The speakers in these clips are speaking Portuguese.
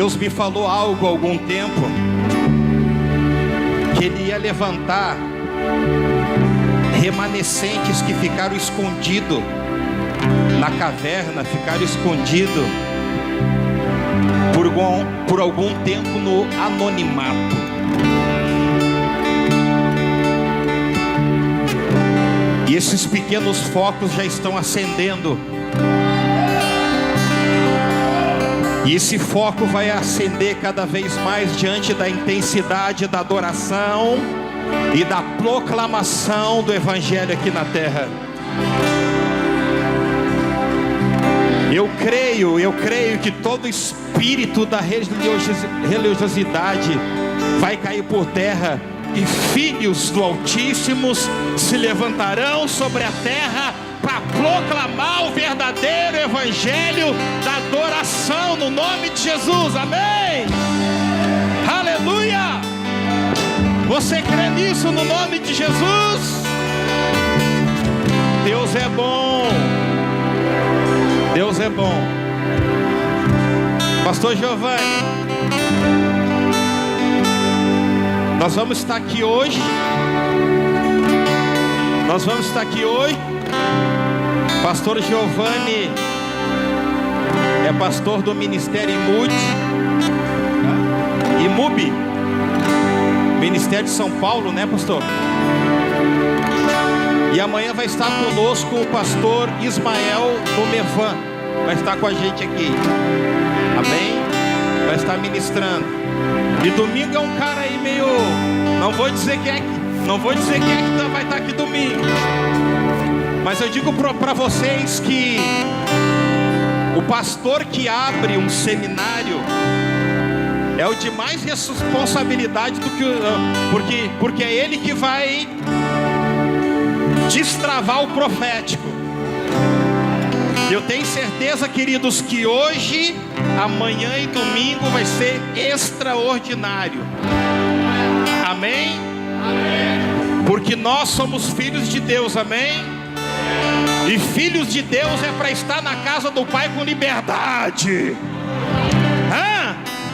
Deus me falou algo há algum tempo, que Ele ia levantar remanescentes que ficaram escondidos na caverna, ficaram escondidos por algum tempo no anonimato. E esses pequenos focos já estão acendendo. E esse foco vai acender cada vez mais diante da intensidade da adoração e da proclamação do Evangelho aqui na terra. Eu creio que todo espírito da religiosidade vai cair por terra, e filhos do Altíssimo se levantarão sobre a terra para proclamar o verdadeiro Evangelho da adoração no nome de Jesus. Amém? Aleluia! Você crê nisso no nome de Jesus? Deus é bom. Deus é bom. Pastor Giovanni, nós vamos estar aqui hoje. Pastor Giovanni é pastor do Ministério IMUB, Ministério de São Paulo, né, pastor? E amanhã vai estar conosco o pastor Ismael do Mevan, vai estar com a gente aqui, amém? Vai estar ministrando. E domingo é um cara aí meio, não vou dizer quem é que vai estar aqui domingo, mas eu digo para vocês que o pastor que abre um seminário é o de mais responsabilidade do que porque é ele que vai destravar o profético. Eu tenho certeza, queridos, que hoje, amanhã e domingo vai ser extraordinário. Amém? Amém. Porque nós somos filhos de Deus, amém? E filhos de Deus é para estar na casa do Pai com liberdade.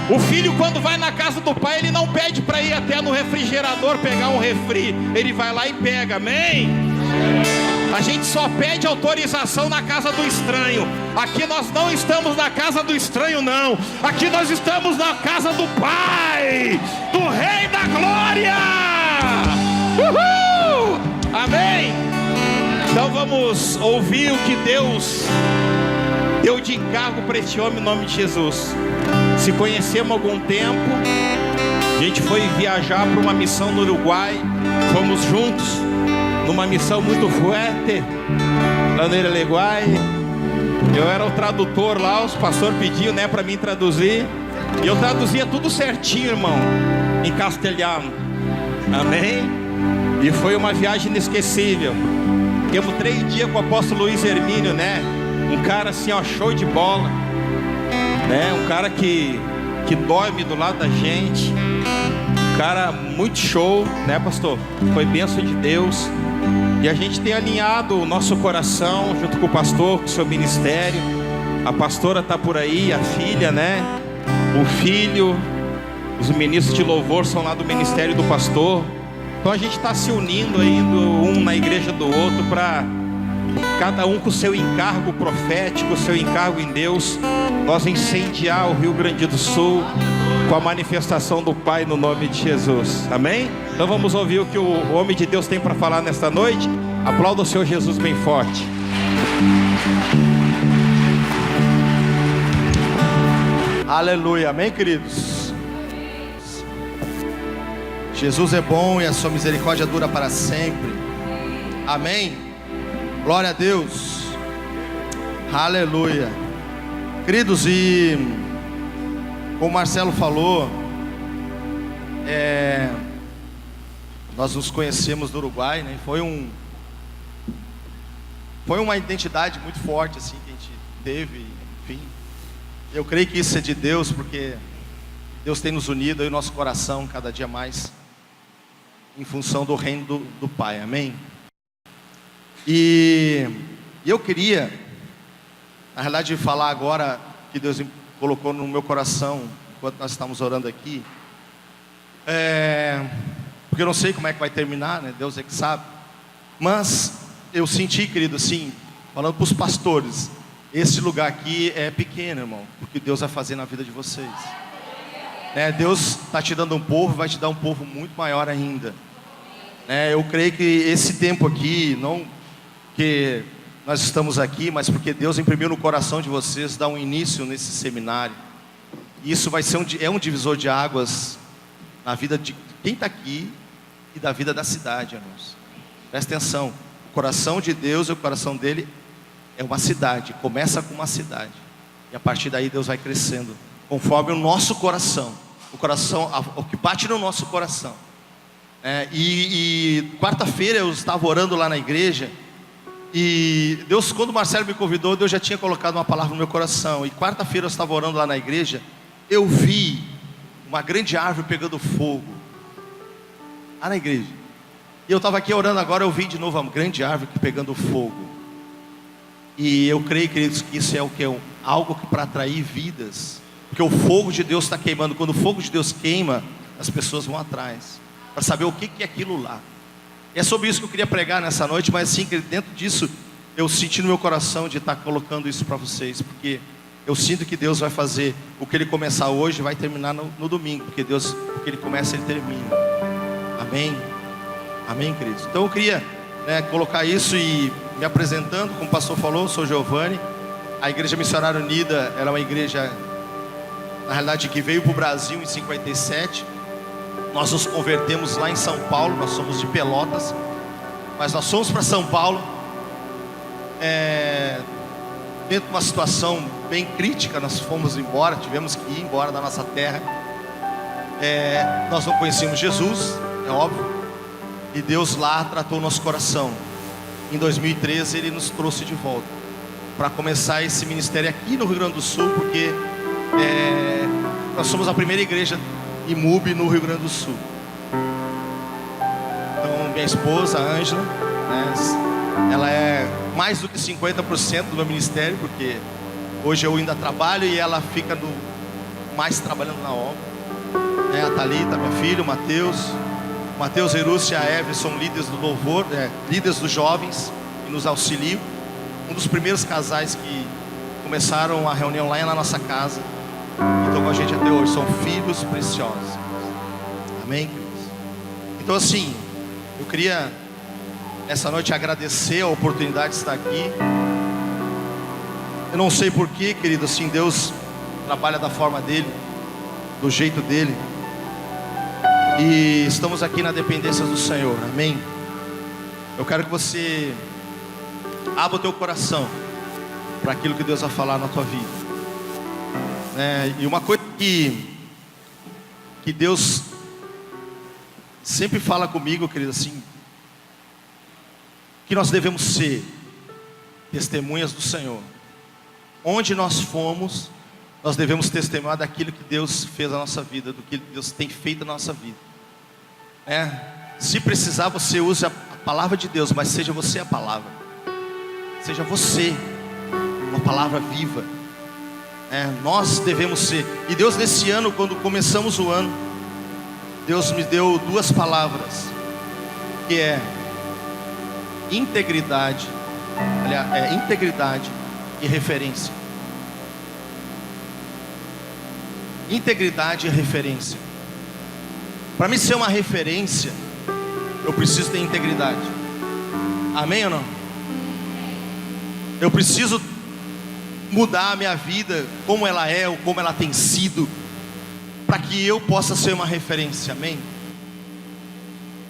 O filho, quando vai na casa do pai, ele não pede para ir até no refrigerador pegar um refri, ele vai lá e pega, amém? A gente só pede autorização na casa do estranho. Aqui nós não estamos na casa do estranho, não. Aqui nós estamos na casa do Pai, do Rei da Glória. Uhul! Amém? Então vamos ouvir o que Deus deu de encargo para este homem em nome de Jesus. Se conhecemos há algum tempo, a gente foi viajar para uma missão no Uruguai, fomos juntos numa missão muito forte lá no Uruguai. Eu era o tradutor lá, os pastores pediam, né, para mim traduzir, e eu traduzia tudo certinho, irmão, em castelhano, amém? E foi uma viagem inesquecível. Ficamos 3 dias com o apóstolo Luiz Hermínio, né? Um cara assim, ó, show de bola, né? Um cara que dorme do lado da gente, um cara muito show, né, pastor? Foi bênção de Deus. E a gente tem alinhado o nosso coração junto com o pastor, com o seu ministério. A pastora está por aí, a filha, né? O filho, os ministros de louvor são lá do ministério do pastor. Então a gente está se unindo aí, um na igreja do outro, para cada um com o seu encargo profético, o seu encargo em Deus, nós incendiar o Rio Grande do Sul com a manifestação do Pai no nome de Jesus, amém? Então vamos ouvir o que o homem de Deus tem para falar nesta noite. Aplauda o Senhor Jesus bem forte. Aleluia, amém, queridos? Jesus é bom e a sua misericórdia dura para sempre, amém? Glória a Deus, aleluia. Queridos, e como o Marcelo falou, nós nos conhecemos do Uruguai, né? Foi uma identidade muito forte assim que a gente teve, enfim. Eu creio que isso é de Deus, porque Deus tem nos unido aí o nosso coração cada dia mais em função do reino do Pai, amém? E eu queria, na realidade, falar agora que Deus colocou no meu coração enquanto nós estamos orando aqui. Porque eu não sei como é que vai terminar, né? Deus é que sabe. Mas eu senti, querido, assim, falando para os pastores, esse lugar aqui é pequeno, irmão, porque Deus vai fazer na vida de vocês. Deus está te dando um povo, vai te dar um povo muito maior ainda. Eu creio que esse tempo aqui, não que nós estamos aqui, mas porque Deus imprimiu no coração de vocês dar um início nesse seminário. E isso vai ser um divisor de águas na vida de quem está aqui e da vida da cidade, irmãos. Presta atenção, o coração de Deus e o coração dele é uma cidade, começa com uma cidade. E a partir daí Deus vai crescendo, conforme o nosso coração, o que bate no nosso coração. E quarta-feira eu estava orando lá na igreja, e Deus, quando o Marcelo me convidou, Deus já tinha colocado uma palavra no meu coração. E quarta-feira eu estava orando lá na igreja, eu vi uma grande árvore pegando fogo lá na igreja. E eu estava aqui orando agora, eu vi de novo uma grande árvore pegando fogo. E eu creio, queridos, que isso é o que é algo para atrair vidas, porque o fogo de Deus está queimando. Quando o fogo de Deus queima, as pessoas vão atrás para saber o que é aquilo lá. E é sobre isso que eu queria pregar nessa noite, mas assim, dentro disso, eu senti no meu coração de estar colocando isso para vocês, porque eu sinto que Deus vai fazer o que Ele começar hoje, vai terminar no domingo, porque Deus, o que Ele começa, Ele termina. Amém? Amém, queridos? Então eu queria colocar isso e me apresentando, como o pastor falou, eu sou Giovanni. A Igreja Missionária Unida, ela é uma igreja, na realidade, que veio para o Brasil em 57. Nós nos convertemos lá em São Paulo, nós somos de Pelotas, mas nós fomos para São Paulo, dentro de uma situação bem crítica. Nós fomos embora, tivemos que ir embora da nossa terra. Nós não conhecíamos Jesus, é óbvio, e Deus lá tratou o nosso coração. Em 2013 Ele nos trouxe de volta para começar esse ministério aqui no Rio Grande do Sul, porque nós somos a primeira igreja IMUB no Rio Grande do Sul. Então minha esposa, a Ângela, ela é mais do que 50% do meu ministério, porque hoje eu ainda trabalho e ela fica mais trabalhando na obra. A Thalita, minha filha, o Mateus Erúcia e a Eve são líderes do louvor, líderes dos jovens, que nos auxiliam. Um dos primeiros casais que começaram a reunião lá na nossa casa e estão com a gente até hoje, são filhos preciosos. Amém, queridos? Então assim, eu queria essa noite agradecer a oportunidade de estar aqui. Eu não sei porquê, querido, assim, Deus trabalha da forma dele, do jeito dele, e estamos aqui na dependência do Senhor. Amém? Eu quero que você abra o teu coração para aquilo que Deus vai falar na tua vida. E uma coisa que Deus sempre fala comigo, querido, assim, que nós devemos ser testemunhas do Senhor. Onde nós formos, nós devemos testemunhar daquilo que Deus fez na nossa vida, do que Deus tem feito na nossa vida. Se precisar, você use a palavra de Deus, mas seja você a palavra. Seja você uma palavra viva. Nós devemos ser. E Deus, nesse ano, quando começamos o ano, Deus me deu duas palavras, que é integridade. Aliás, integridade e referência. Integridade e referência. Para mim ser uma referência, eu preciso ter integridade. Amém ou não? Eu preciso mudar a minha vida, como ela é ou como ela tem sido, para que eu possa ser uma referência. Amém?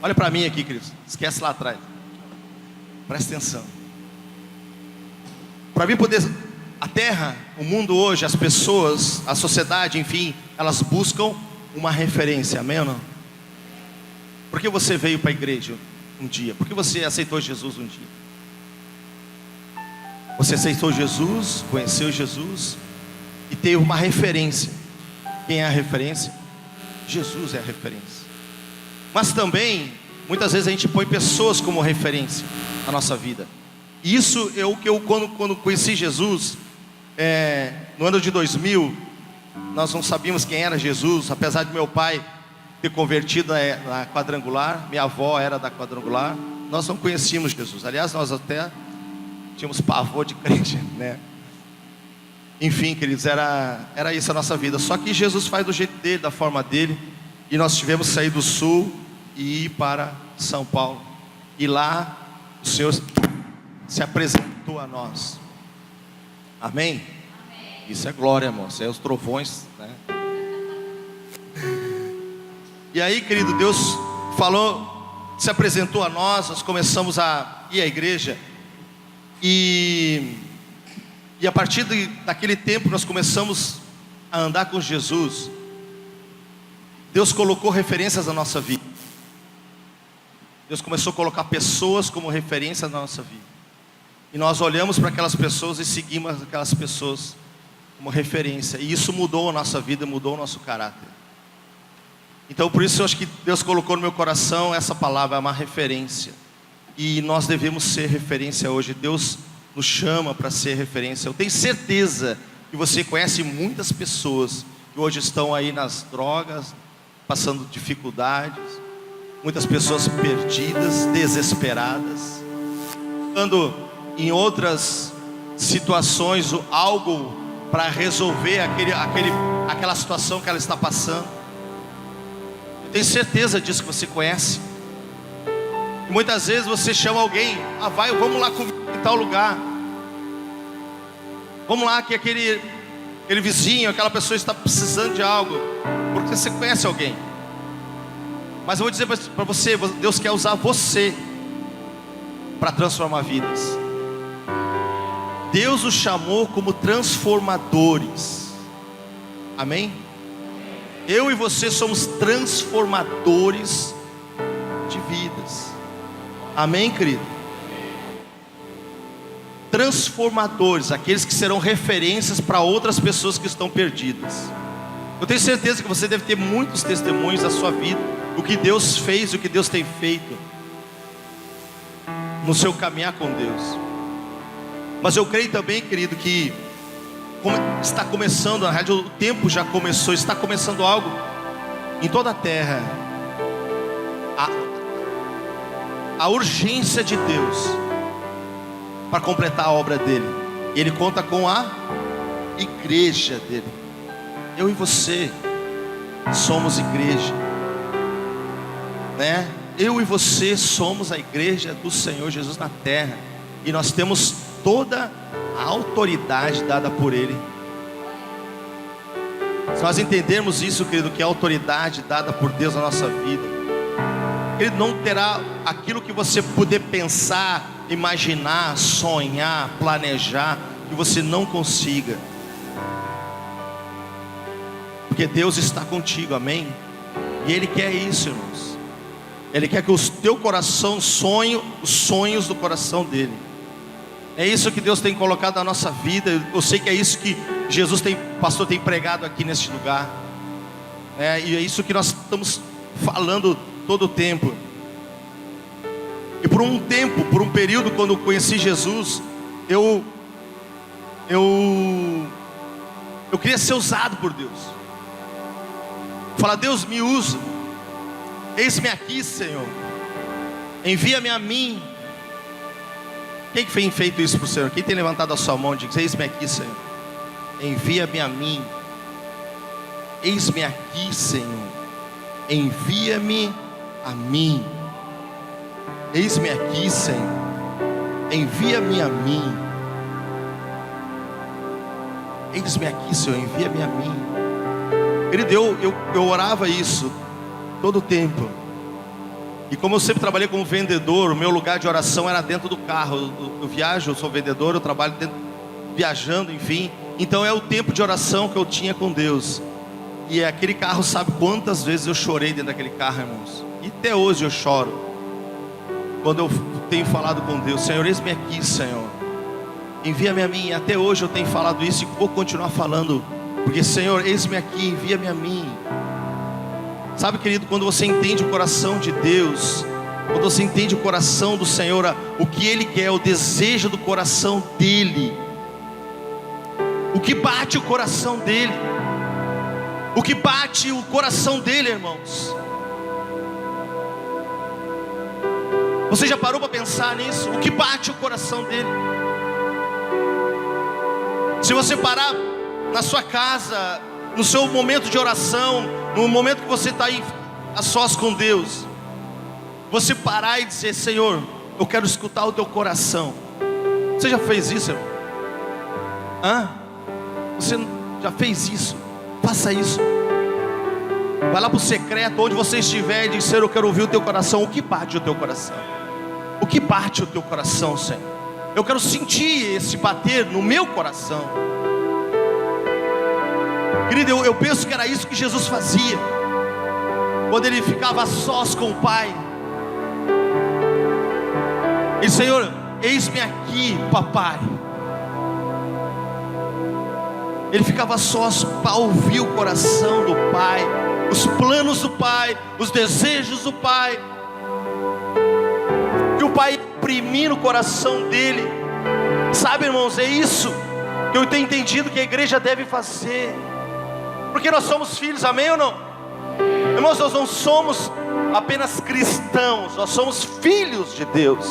Olha para mim aqui, queridos. Esquece lá atrás. Presta atenção. Para mim poder... A terra, o mundo hoje, as pessoas, a sociedade, enfim, elas buscam uma referência. Amém ou não? Por que você veio para a igreja um dia? Por que você aceitou Jesus um dia? Você aceitou Jesus, conheceu Jesus e teve uma referência. Quem é a referência? Jesus é a referência. Mas também, muitas vezes a gente põe pessoas como referência na nossa vida. E isso é o que eu, quando conheci Jesus, no ano de 2000, nós não sabíamos quem era Jesus, apesar de meu pai ter convertido na Quadrangular, minha avó era da Quadrangular, nós não conhecíamos Jesus. Aliás, nós até tínhamos pavor de crente, né? Enfim, queridos, era isso a nossa vida. Só que Jesus faz do jeito dele, da forma dele. E nós tivemos que sair do sul e ir para São Paulo. E lá o Senhor se apresentou a nós. Amém? Isso é glória, irmão. Isso é os trovões, né? E aí, querido, Deus falou, se apresentou a nós. Nós começamos a ir à igreja. E a partir daquele tempo nós começamos a andar com Jesus. Deus colocou referências na nossa vida. Deus começou a colocar pessoas como referência na nossa vida. E nós olhamos para aquelas pessoas e seguimos aquelas pessoas como referência. E isso mudou a nossa vida, mudou o nosso caráter. Então por isso eu acho que Deus colocou no meu coração essa palavra, uma referência. E nós devemos ser referência hoje. Deus nos chama para ser referência. Eu tenho certeza que você conhece muitas pessoas que hoje estão aí nas drogas, passando dificuldades. Muitas pessoas perdidas, desesperadas, estando em outras situações, algo para resolver aquela situação que ela está passando. Eu tenho certeza disso, que você conhece. E muitas vezes você chama alguém, vamos lá comigo em tal lugar. Vamos lá que aquele vizinho, aquela pessoa está precisando de algo, porque você conhece alguém. Mas eu vou dizer para você, Deus quer usar você para transformar vidas. Deus os chamou como transformadores. Amém? Eu e você somos transformadores de vidas. Amém, querido? Transformadores, aqueles que serão referências para outras pessoas que estão perdidas. Eu tenho certeza que você deve ter muitos testemunhos da sua vida, o que Deus fez, o que Deus tem feito no seu caminhar com Deus. Mas eu creio também, querido, que está começando, na realidade o tempo já começou, está começando algo em toda a terra. A urgência de Deus para completar a obra dele. E ele conta com a igreja dele. Eu e você somos igreja, né? Eu e você somos a igreja do Senhor Jesus na terra. E nós temos toda a autoridade dada por Ele. Se nós entendermos isso, querido, que é a autoridade dada por Deus na nossa vida, Ele não terá aquilo que você puder pensar, imaginar, sonhar, planejar, que você não consiga. Porque Deus está contigo, amém? E Ele quer isso, irmãos. Ele quer que o teu coração sonhe os sonhos do coração dele. É isso que Deus tem colocado na nossa vida. Eu sei que é isso que pastor tem pregado aqui neste lugar. E é isso que nós estamos falando todo o tempo. E por um período, quando eu conheci Jesus, eu queria ser usado por Deus. Falar: Deus, me usa. Eis-me aqui, Senhor. Envia-me a mim. Quem que tem feito isso para o Senhor? Quem tem levantado a sua mão e diz: eis-me aqui, Senhor. Envia-me a mim. Eis-me aqui, Senhor. Envia-me a mim. Eis-me aqui, Senhor. Envia-me a mim. Eis-me aqui, Senhor. Envia-me a mim. Querido, eu orava isso todo o tempo. E como eu sempre trabalhei como vendedor, o meu lugar de oração era dentro do carro. Eu viajo, eu sou vendedor, eu trabalho viajando, enfim. Então é o tempo de oração que eu tinha com Deus. E aquele carro, sabe quantas vezes eu chorei dentro daquele carro, irmãos? E até hoje eu choro quando eu tenho falado com Deus: Senhor, eis-me aqui, Senhor. Envia-me a mim. E até hoje eu tenho falado isso e vou continuar falando. Porque, Senhor, eis-me aqui, envia-me a mim. Sabe, querido, quando você entende o coração de Deus, quando você entende o coração do Senhor, o que Ele quer, o desejo do coração dEle, o que bate o coração dEle, O que bate o coração dele, irmãos. Você já parou para pensar nisso? O que bate o coração dele? Se você parar na sua casa, no seu momento de oração, no momento que você está aí a sós com Deus, você parar e dizer: Senhor, eu quero escutar o teu coração. Você já fez isso, irmão? Você já fez isso? Faça isso. Vai lá para o secreto, onde você estiver, e diz: Senhor, eu quero ouvir o teu coração. O que bate o teu coração? O que bate o teu coração, Senhor? Eu quero sentir esse bater no meu coração. Querido, eu penso que era isso que Jesus fazia quando ele ficava a sós com o Pai. E Senhor, eis-me aqui, papai. Ele ficava sós para ouvir o coração do Pai, os planos do Pai, os desejos do Pai, que o Pai imprimir no coração dele. Sabe, irmãos, é isso que eu tenho entendido que a igreja deve fazer, porque nós somos filhos, amém ou não? Irmãos, nós não somos apenas cristãos, nós somos filhos de Deus.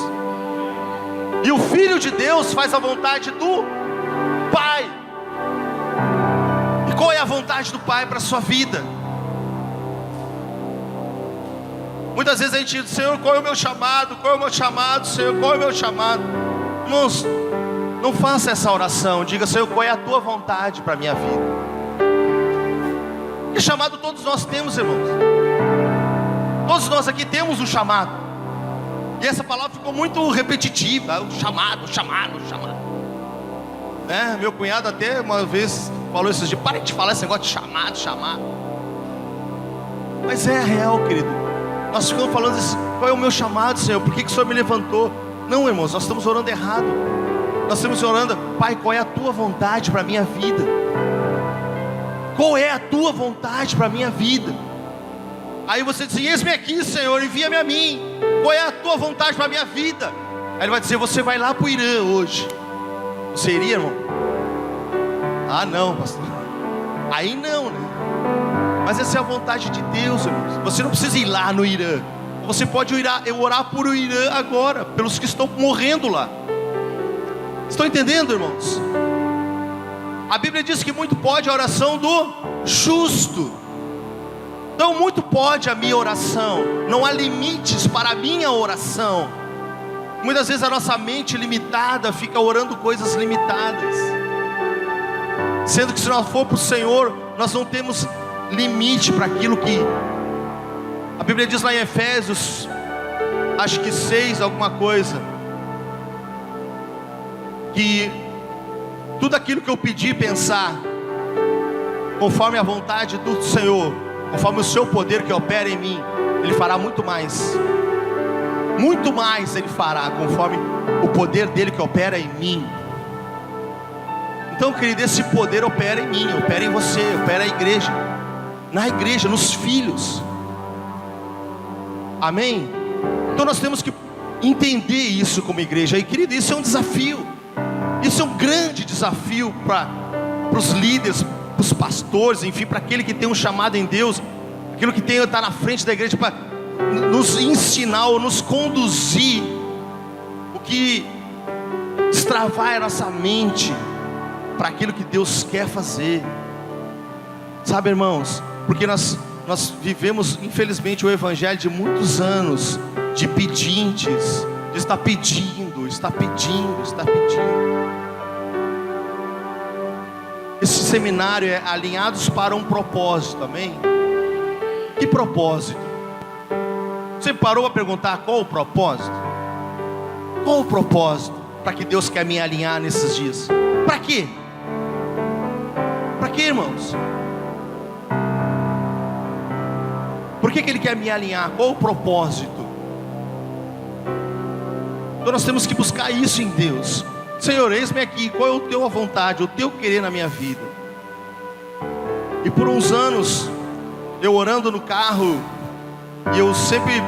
E o Filho de Deus faz a vontade do Pai. E qual é a vontade do Pai para a sua vida? Muitas vezes a gente diz: Senhor, qual é o meu chamado? Qual é o meu chamado, Senhor? Qual é o meu chamado? Irmãos, não faça essa oração. Diga: Senhor, qual é a tua vontade para a minha vida? Que chamado todos nós temos, irmãos. Todos nós aqui temos um chamado. E essa palavra ficou muito repetitiva: o chamado, o chamado, o chamado. Meu cunhado até uma vez falou esses dias: para de falar esse negócio de chamado, chamado. Mas é real, querido. Nós ficamos falando isso: qual é o meu chamado, Senhor? Por que o Senhor me levantou? Não, irmãos, nós estamos orando errado. Nós estamos orando: Pai, qual é a tua vontade para a minha vida? Qual é a tua vontade para a minha vida? Aí você diz: eis-me aqui, Senhor, envia-me a mim. Qual é a tua vontade para a minha vida? Aí ele vai dizer: você vai lá para o Irã hoje. Você iria, irmão? Não, pastor. Aí não, né? Mas essa é a vontade de Deus, irmãos. Você não precisa ir lá no Irã. Você pode orar por o Irã agora, pelos que estão morrendo lá. Estão entendendo, irmãos? A Bíblia diz que muito pode a oração do justo. Então muito pode a minha oração. Não há limites para a minha oração. Muitas vezes a nossa mente limitada fica orando coisas limitadas, sendo que se nós for para o Senhor, nós não temos limite para aquilo que a Bíblia diz lá em Efésios, acho que 6 alguma coisa, que tudo aquilo que eu pedir e pensar conforme a vontade do Senhor, conforme o seu poder que opera em mim, Ele fará muito mais. Muito mais Ele fará, conforme o poder dEle que opera em mim. Então, querido, esse poder opera em mim, opera em você, opera na igreja, nos filhos. Amém? Então nós temos que entender isso como igreja. E querido, isso é um desafio. Isso é um grande desafio para os líderes, para os pastores, enfim, para aquele que tem um chamado em Deus, aquele que está na frente da igreja, para nos ensinar ou nos conduzir, o que destravar a nossa mente para aquilo que Deus quer fazer. Sabe, irmãos, porque nós vivemos, infelizmente, o evangelho de muitos anos de pedintes, de estar pedindo. Esse seminário é alinhados para um propósito, amém? Que propósito? Você parou para perguntar qual o propósito? Qual o propósito para que Deus quer me alinhar nesses dias? Para quê? Para quê, irmãos? Por que Ele quer me alinhar? Qual o propósito? Então nós temos que buscar isso em Deus. Senhor, eis-me aqui, qual é o teu vontade, o teu querer na minha vida? E por uns anos, eu orando no carro, e eu sempre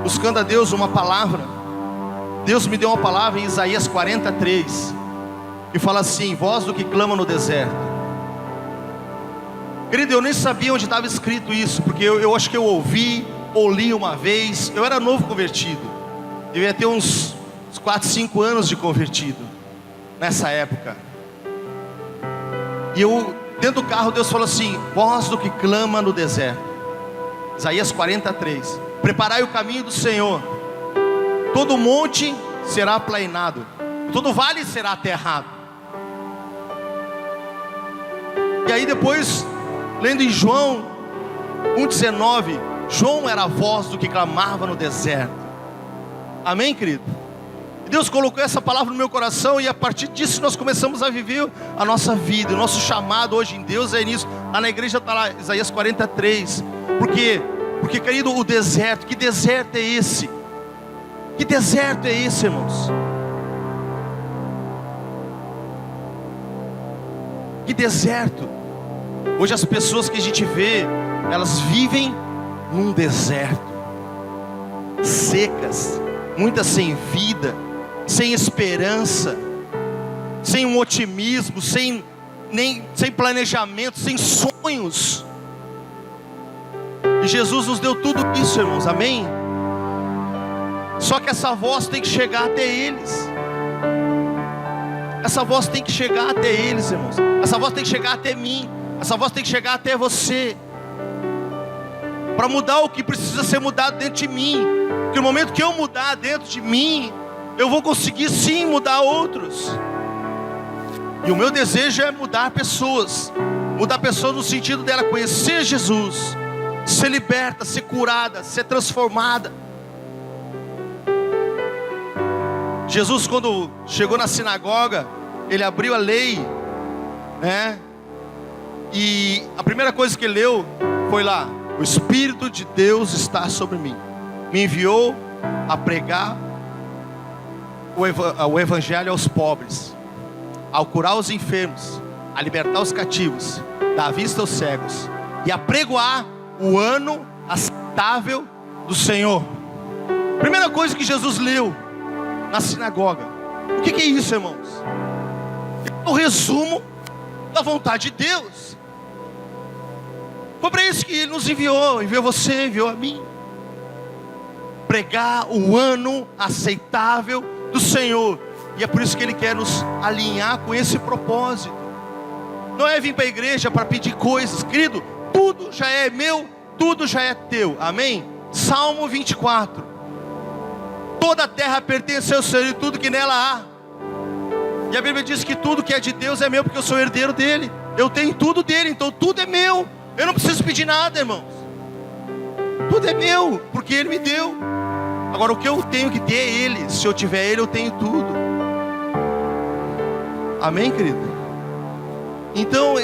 buscando a Deus uma palavra. Deus me deu uma palavra em Isaías 43, que fala assim: voz do que clama no deserto, Querido, eu nem sabia onde estava escrito isso, porque eu acho que eu ouvi ou li uma vez. Eu era novo convertido, devia ter uns 4, 5 anos de convertido nessa época. E eu, dentro do carro, Deus falou assim: voz do que clama no deserto, Isaías 43, preparai o caminho do Senhor, todo monte será aplainado, todo vale será aterrado. E aí depois, lendo em João 1,19, João era a voz do que clamava no deserto. Amém, querido? Deus colocou essa palavra no meu coração, e a partir disso nós começamos a viver a nossa vida. O nosso chamado hoje em Deus é nisso. Lá na igreja está lá Isaías 43. Por quê? Porque, querido, o deserto, que deserto é esse? Que deserto é esse, irmãos? Que deserto? Hoje as pessoas que a gente vê, elas vivem num deserto, secas, muitas sem vida, sem esperança, sem um otimismo, sem planejamento, sem sonhos. E Jesus nos deu tudo isso, irmãos, amém? Só que essa voz tem que chegar até eles. Essa voz tem que chegar até eles, irmãos. Essa voz tem que chegar até mim. Essa voz tem que chegar até você, para mudar o que precisa ser mudado dentro de mim. Porque no momento que eu mudar dentro de mim, eu vou conseguir sim mudar outros. E o meu desejo é mudar pessoas. Mudar pessoas no sentido dela conhecer Jesus, ser liberta, ser curada, ser transformada. Jesus, quando chegou na sinagoga, ele abriu a lei, né? E a primeira coisa que ele leu foi lá: o Espírito de Deus está sobre mim, me enviou a pregar o evangelho aos pobres, ao curar os enfermos, a libertar os cativos, dar vista aos cegos, e a pregoar o ano aceitável do Senhor. Primeira coisa que Jesus leu na sinagoga. O que é isso, irmãos? É o resumo da vontade de Deus. Foi para isso que Ele nos enviou você, enviou a mim. Pregar o ano aceitável do Senhor. E é por isso que Ele quer nos alinhar com esse propósito. Não é vir para a igreja para pedir coisas, querido. Tudo já é meu, tudo já é teu, amém? Salmo 24. Toda a terra pertence ao Senhor e tudo que nela há. E a Bíblia diz que tudo que é de Deus é meu, porque eu sou herdeiro dele. Eu tenho tudo dele, então tudo é meu. Eu não preciso pedir nada, irmãos. Tudo é meu, porque Ele me deu. Agora o que eu tenho que ter é Ele. Se eu tiver Ele, eu tenho tudo. Amém, querido? Então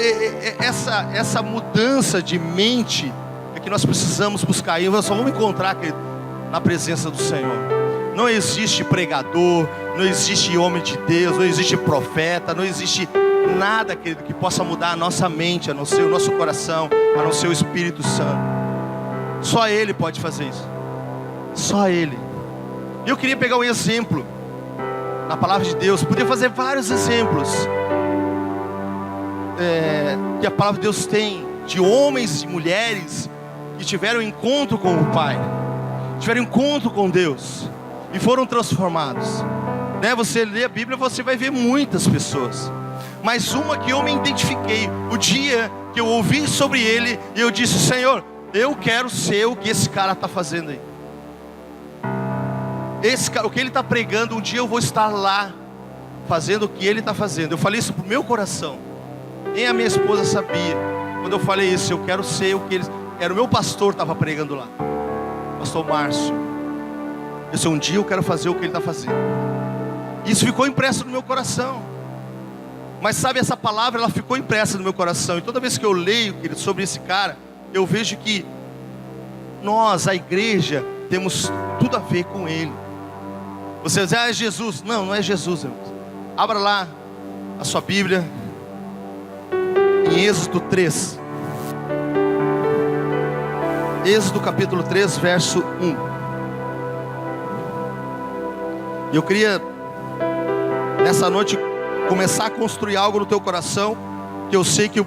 essa mudança de mente é que nós precisamos buscar. E nós só vamos encontrar, querido, na presença do Senhor. Não existe pregador, não existe homem de Deus, não existe profeta, não existe nada, querido, que possa mudar a nossa mente, a não ser o nosso coração, a não ser o Espírito Santo. Só Ele pode fazer isso. Só Ele. E eu queria pegar um exemplo na palavra de Deus. Podia fazer vários exemplos que a palavra de Deus tem, de homens e mulheres que tiveram encontro com o Pai, tiveram encontro com Deus e foram transformados, né? Você lê a Bíblia, você vai ver muitas pessoas, mas uma que eu me identifiquei, o dia que eu ouvi sobre ele, e eu disse: Senhor, eu quero ser o que esse cara está fazendo aí. Esse cara, o que ele está pregando, um dia eu vou estar lá, fazendo o que ele está fazendo. Eu falei isso para o meu coração, nem a minha esposa sabia. Quando eu falei isso, eu quero ser o que ele... Era o meu pastor que estava pregando lá, pastor Márcio. Eu disse: um dia eu quero fazer o que ele está fazendo. Isso ficou impresso no meu coração. Mas sabe, essa palavra, ela ficou impressa no meu coração. E toda vez que eu leio, querido, sobre esse cara, eu vejo que nós, a igreja, temos tudo a ver com ele. Você diz: é Jesus. Não, não é Jesus, irmãos. Abra lá a sua Bíblia em Êxodo 3. Êxodo capítulo 3, verso 1. E eu queria nessa noite começar a construir algo no teu coração, que eu sei que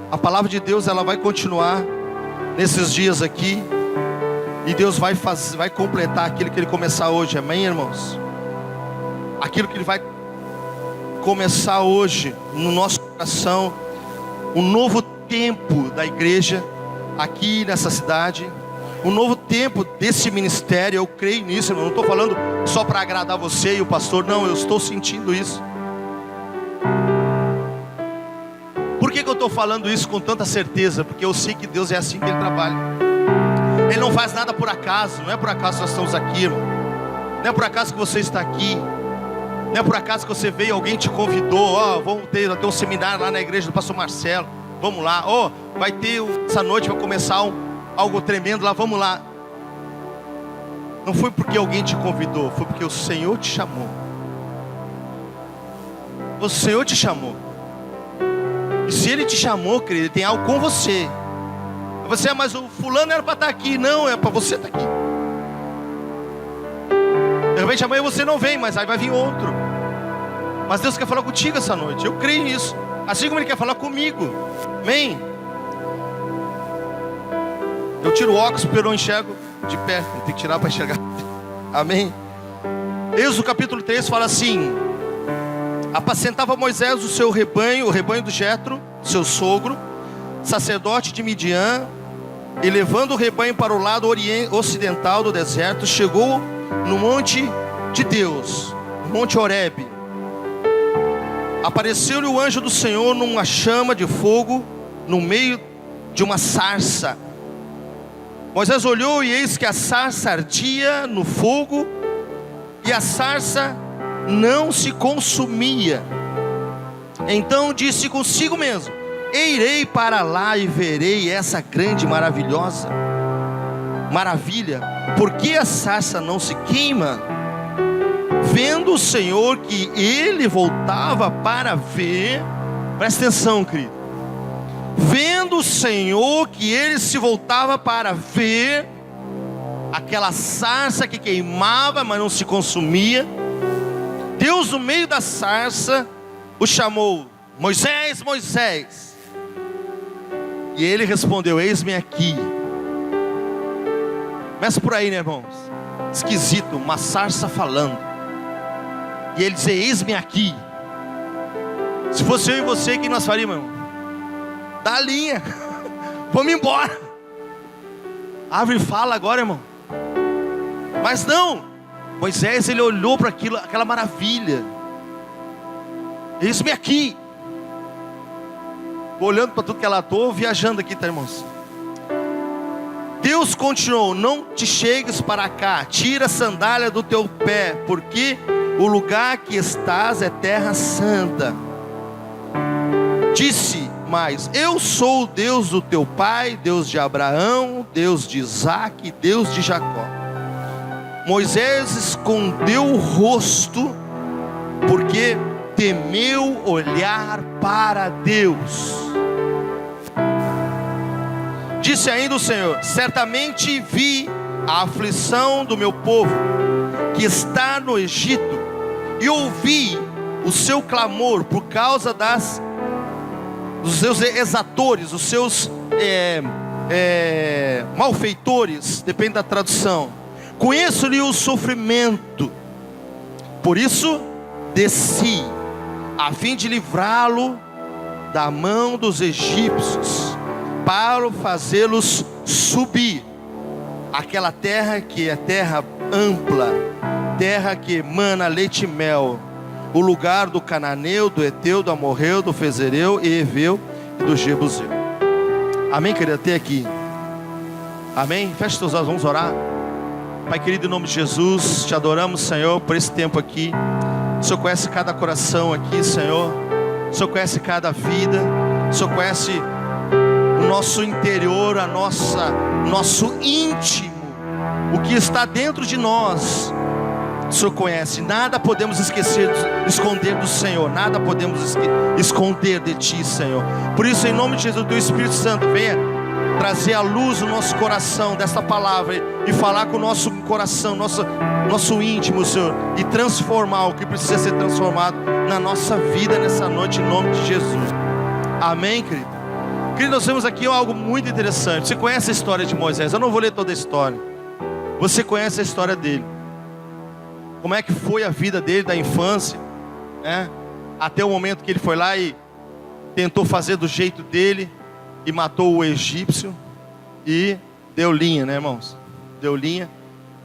A palavra de Deus, ela vai continuar nesses dias aqui. E Deus vai completar aquilo que Ele começar hoje, amém, irmãos? Aquilo que Ele vai começar hoje no nosso coração, um novo tempo da igreja aqui nessa cidade, um novo tempo desse ministério. Eu creio nisso, eu não estou falando só para agradar você e o pastor, não, eu estou sentindo isso. Por que eu estou falando isso com tanta certeza? Porque eu sei que Deus é assim que Ele trabalha. Ele não faz nada por acaso. Não é por acaso que nós estamos aqui, irmão. Não é por acaso que você está aqui. Não é por acaso que você veio, alguém te convidou. Vamos ter um seminário lá na igreja do pastor Marcelo. Vamos lá. Vai ter, essa noite vai começar algo tremendo lá. Vamos lá. Não foi porque alguém te convidou, foi porque o Senhor te chamou. O Senhor te chamou. E se Ele te chamou, querido, Ele tem algo com você. Você, mas o fulano era para estar aqui. Não, é para você estar aqui. De repente amanhã você não vem, mas aí vai vir outro. Mas Deus quer falar contigo essa noite. Eu creio nisso. Assim como Ele quer falar comigo. Amém? Eu tiro o óculos porque eu não enxergo de pé. Eu tenho que tirar para enxergar. Amém? Êxodo capítulo 3 fala assim: apacentava Moisés o seu rebanho, o rebanho do Jetro, seu sogro, sacerdote de Midian, e levando o rebanho para o lado ocidental do deserto, chegou no monte de Deus, no monte Horebe. Apareceu-lhe o anjo do Senhor numa chama de fogo, no meio de uma sarça. Moisés olhou e eis que a sarça ardia no fogo, e a sarça não se consumia. Então disse consigo mesmo: irei para lá e verei essa grande maravilha. Por que a sarça não se queima? Vendo o Senhor que ele voltava para ver, presta atenção, querido. Vendo o Senhor que ele se voltava para ver aquela sarça que queimava, mas não se consumia, Deus no meio da sarça o chamou: Moisés, Moisés. E ele respondeu: eis-me aqui. Começa por aí, né, irmãos? Esquisito, uma sarça falando. E ele diz: eis-me aqui. Se fosse eu e você, o que nós faríamos, irmão? Dá a linha. Vamos embora. A árvore fala agora, irmão. Mas não. Moisés, ele olhou para aquela maravilha. Eis-me aqui. Olhando para tudo que ela estou viajando aqui, tá, irmãos? Deus continuou: não te chegues para cá, tira a sandália do teu pé, porque o lugar que estás é terra santa. Disse mais: eu sou o Deus do teu pai, Deus de Abraão, Deus de Isaque, Deus de Jacó. Moisés escondeu o rosto, porque temeu olhar para Deus. Disse ainda o Senhor: certamente vi a aflição do meu povo, que está no Egito, e ouvi o seu clamor por causa dos seus exatores, os seus malfeitores, depende da tradução. Conheço-lhe o sofrimento, por isso desci, a fim de livrá-lo da mão dos egípcios, para fazê-los subir aquela terra que é terra ampla, terra que emana leite e mel, o lugar do cananeu, do eteu, do amorreu, do fezereu e eveu e do jebuseu. Amém, querido? Até aqui. Amém? Feche seus olhos, vamos orar. Pai querido, em nome de Jesus, te adoramos, Senhor, por esse tempo aqui. O Senhor conhece cada coração aqui, Senhor. O Senhor conhece cada vida. O Senhor conhece o nosso interior, nosso íntimo, o que está dentro de nós. O Senhor conhece. Nada podemos esconder do Senhor. Nada podemos esconder de Ti, Senhor. Por isso, em nome de Jesus, o Teu Espírito Santo venha trazer a luz no nosso coração dessa palavra e falar com o nosso coração, nosso íntimo, Senhor, e transformar o que precisa ser transformado na nossa vida nessa noite, em nome de Jesus. Amém, querido? Querido, nós vemos aqui algo muito interessante. Você conhece a história de Moisés? Eu não vou ler toda a história. Você conhece a história dele. Como é que foi a vida dele da infância, né? Até o momento que ele foi lá e tentou fazer do jeito dele e matou o egípcio e deu linha, né, irmãos? Deu linha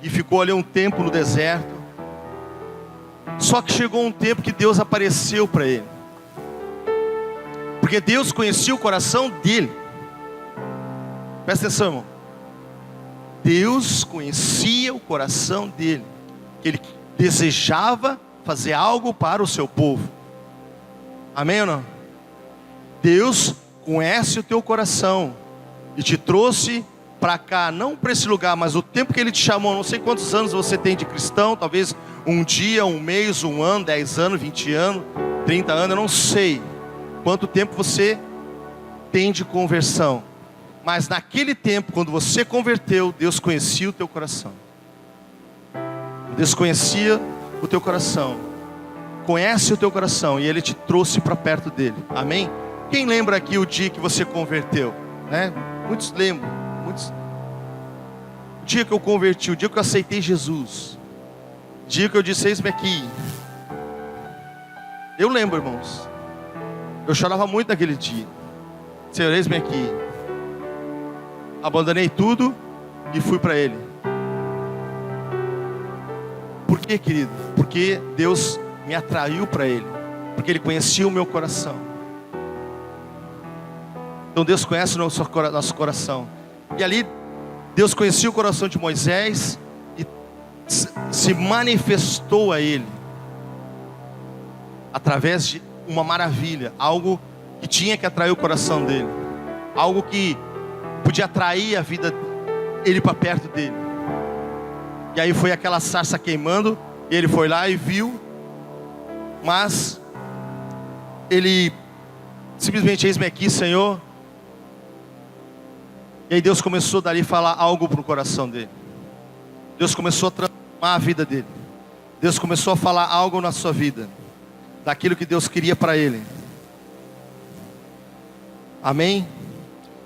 e ficou ali um tempo no deserto. Só que chegou um tempo que Deus apareceu para ele, porque Deus conhecia o coração dele. Presta atenção, irmão. Deus conhecia o coração dele, que ele desejava fazer algo para o seu povo. Amém ou não? Deus conhece o teu coração e te trouxe para cá, não para esse lugar, mas o tempo que Ele te chamou. Não sei quantos anos você tem de cristão, talvez um dia, um mês, um ano, 10 anos, 20 anos, 30 anos, eu não sei quanto tempo você tem de conversão. Mas naquele tempo, quando você converteu, Deus conhecia o teu coração. Deus conhecia o teu coração, conhece o teu coração, e Ele te trouxe para perto dele. Amém? Quem lembra aqui o dia que você converteu, né? Muitos lembram, muitos. O dia que eu converti, o dia que eu aceitei Jesus, o dia que eu disse: eis-me aqui. Eu lembro, irmãos, eu chorava muito naquele dia. Senhor, eis-me aqui. Abandonei tudo e fui para Ele. Por quê, querido? Porque Deus me atraiu para Ele, porque Ele conhecia o meu coração. Então Deus conhece o nosso coração. E ali Deus conhecia o coração de Moisés e se manifestou a ele através de uma maravilha, algo que tinha que atrair o coração dele, algo que podia atrair a vida ele para perto dele. E aí foi aquela sarça queimando, e ele foi lá e viu, mas ele simplesmente: eis-me aqui, Senhor. E aí Deus começou dali a falar algo para o coração dele. Deus começou a transformar a vida dele. Deus começou a falar algo na sua vida, daquilo que Deus queria para ele. Amém?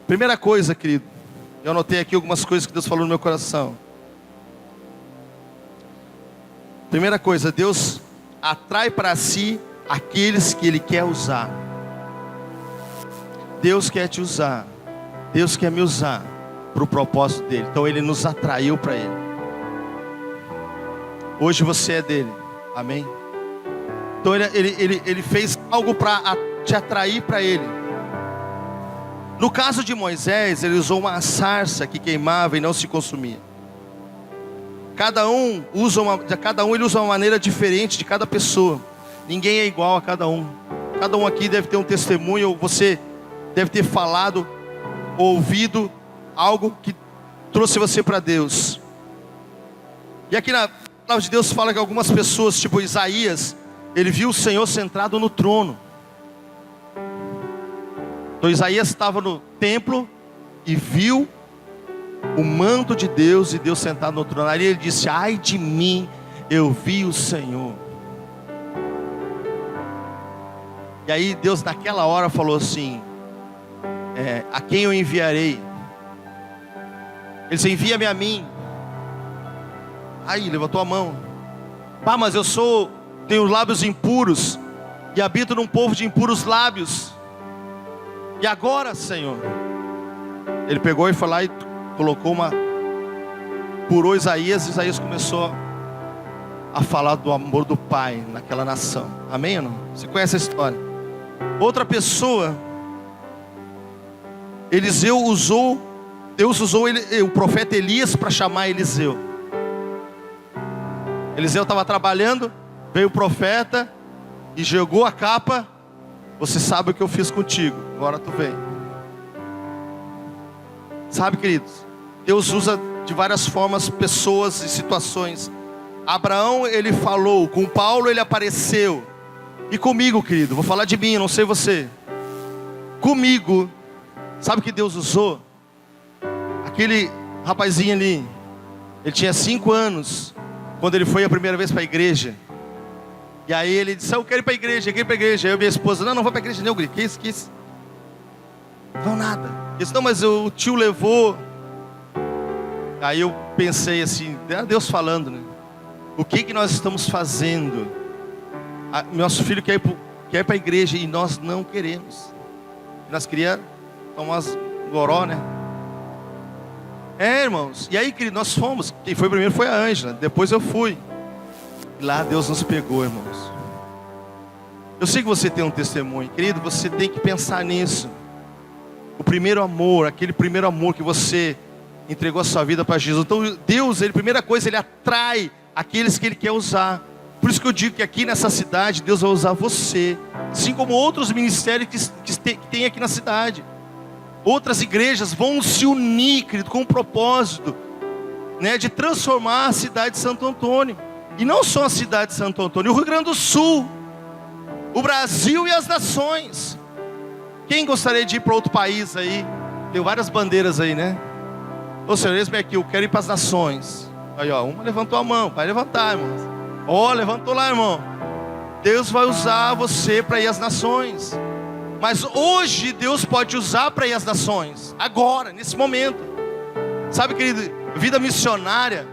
Primeira coisa, querido, eu anotei aqui algumas coisas que Deus falou no meu coração. Primeira coisa, Deus atrai para si aqueles que Ele quer usar. Deus quer te usar. Deus quer me usar para o propósito dEle. Então Ele nos atraiu para Ele. Hoje você é dEle. Amém? Então Ele fez algo para te atrair para Ele. No caso de Moisés, Ele usou uma sarça que queimava e não se consumia. Cada um ele usa uma maneira diferente de cada pessoa. Ninguém é igual a cada um. Cada um aqui deve ter um testemunho. Você deve ter falado, ouvido algo que trouxe você para Deus. E aqui na palavra de Deus fala que algumas pessoas, tipo Isaías, ele viu o Senhor sentado no trono. Então Isaías estava no templo e viu o manto de Deus e Deus sentado no trono. Aí ele disse: ai de mim, eu vi o Senhor. E aí Deus naquela hora falou assim: a quem eu enviarei? Ele disse: envia-me a mim. Aí levantou a mão: pá, mas eu tenho lábios impuros e habito num povo de impuros lábios. E agora, Senhor? Ele pegou e foi lá e colocou curou Isaías. Isaías começou a falar do amor do Pai naquela nação. Amém ou não? Você conhece a história? Outra pessoa, Deus usou o profeta Elias para chamar Eliseu. Eliseu estava trabalhando, veio o profeta e jogou a capa: você sabe o que eu fiz contigo, agora tu vem. Sabe, queridos, Deus usa de várias formas pessoas e situações. Abraão, ele falou, com Paulo ele apareceu. E comigo, querido, vou falar de mim, não sei você. Comigo, sabe que Deus usou? Aquele rapazinho ali, ele tinha 5 anos, quando ele foi a primeira vez para a igreja. E aí ele disse: eu quero ir para a igreja, eu quero ir para a igreja. Aí eu e minha esposa: não vou para a igreja não, que isso? Vão nada. Ele disse, não, mas o tio levou. Aí eu pensei assim, era Deus falando, né? O que nós estamos fazendo? Nosso filho quer ir para a igreja e nós não queremos. Nós queríamos tomar umas goró, né? Irmãos. E aí, querido, nós fomos. Quem foi primeiro foi a Ângela. Depois eu fui. E lá Deus nos pegou, irmãos. Eu sei que você tem um testemunho. Querido, você tem que pensar nisso. O primeiro amor, aquele primeiro amor que você entregou a sua vida para Jesus. Então Deus, primeira coisa, Ele atrai aqueles que Ele quer usar. Por isso que eu digo que aqui nessa cidade Deus vai usar você, assim como outros ministérios que tem aqui na cidade. Outras igrejas vão se unir, querido, com um propósito, né, de transformar a cidade de Santo Antônio. E não só a cidade de Santo Antônio, o Rio Grande do Sul, o Brasil e as nações. Quem gostaria de ir para outro país aí? Tem várias bandeiras aí, né? Ô Senhor, eis-me aqui, eu quero ir para as nações. Aí, ó, uma levantou a mão, vai levantar, irmãos. Ó, levantou lá, irmão. Deus vai usar você para ir às nações. Mas hoje Deus pode usar para ir às nações. Agora, nesse momento. Sabe, querido, vida missionária.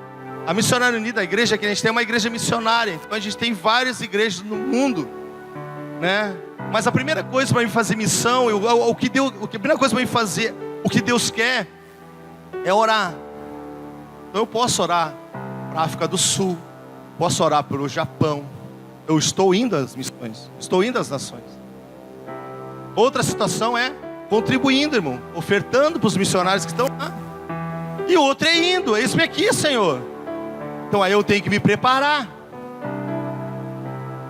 A Missionária Unida, a igreja que a gente tem é uma igreja missionária. Então a gente tem várias igrejas no mundo, né? Mas a primeira coisa para mim fazer missão, a primeira coisa para mim fazer o que Deus quer é orar. Então eu posso orar para a África do Sul, posso orar pelo Japão. Eu estou indo às missões, estou indo às nações. Outra situação é contribuindo, irmão, ofertando para os missionários que estão lá. E outra é indo, é isso aqui, Senhor. Então aí eu tenho que me preparar.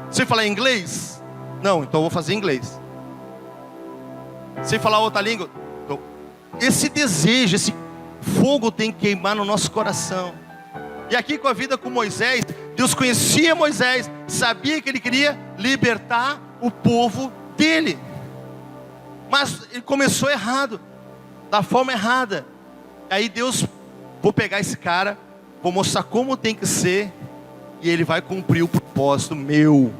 Você falar inglês? Não, então eu vou fazer inglês. Você falar outra língua? Então, esse desejo, esse fogo tem que queimar no nosso coração. E aqui com a vida com Moisés, Deus conhecia Moisés, sabia que ele queria libertar o povo dele. Mas ele começou errado, da forma errada. Aí Deus, vou pegar esse cara, vou mostrar como tem que ser, e ele vai cumprir o propósito meu.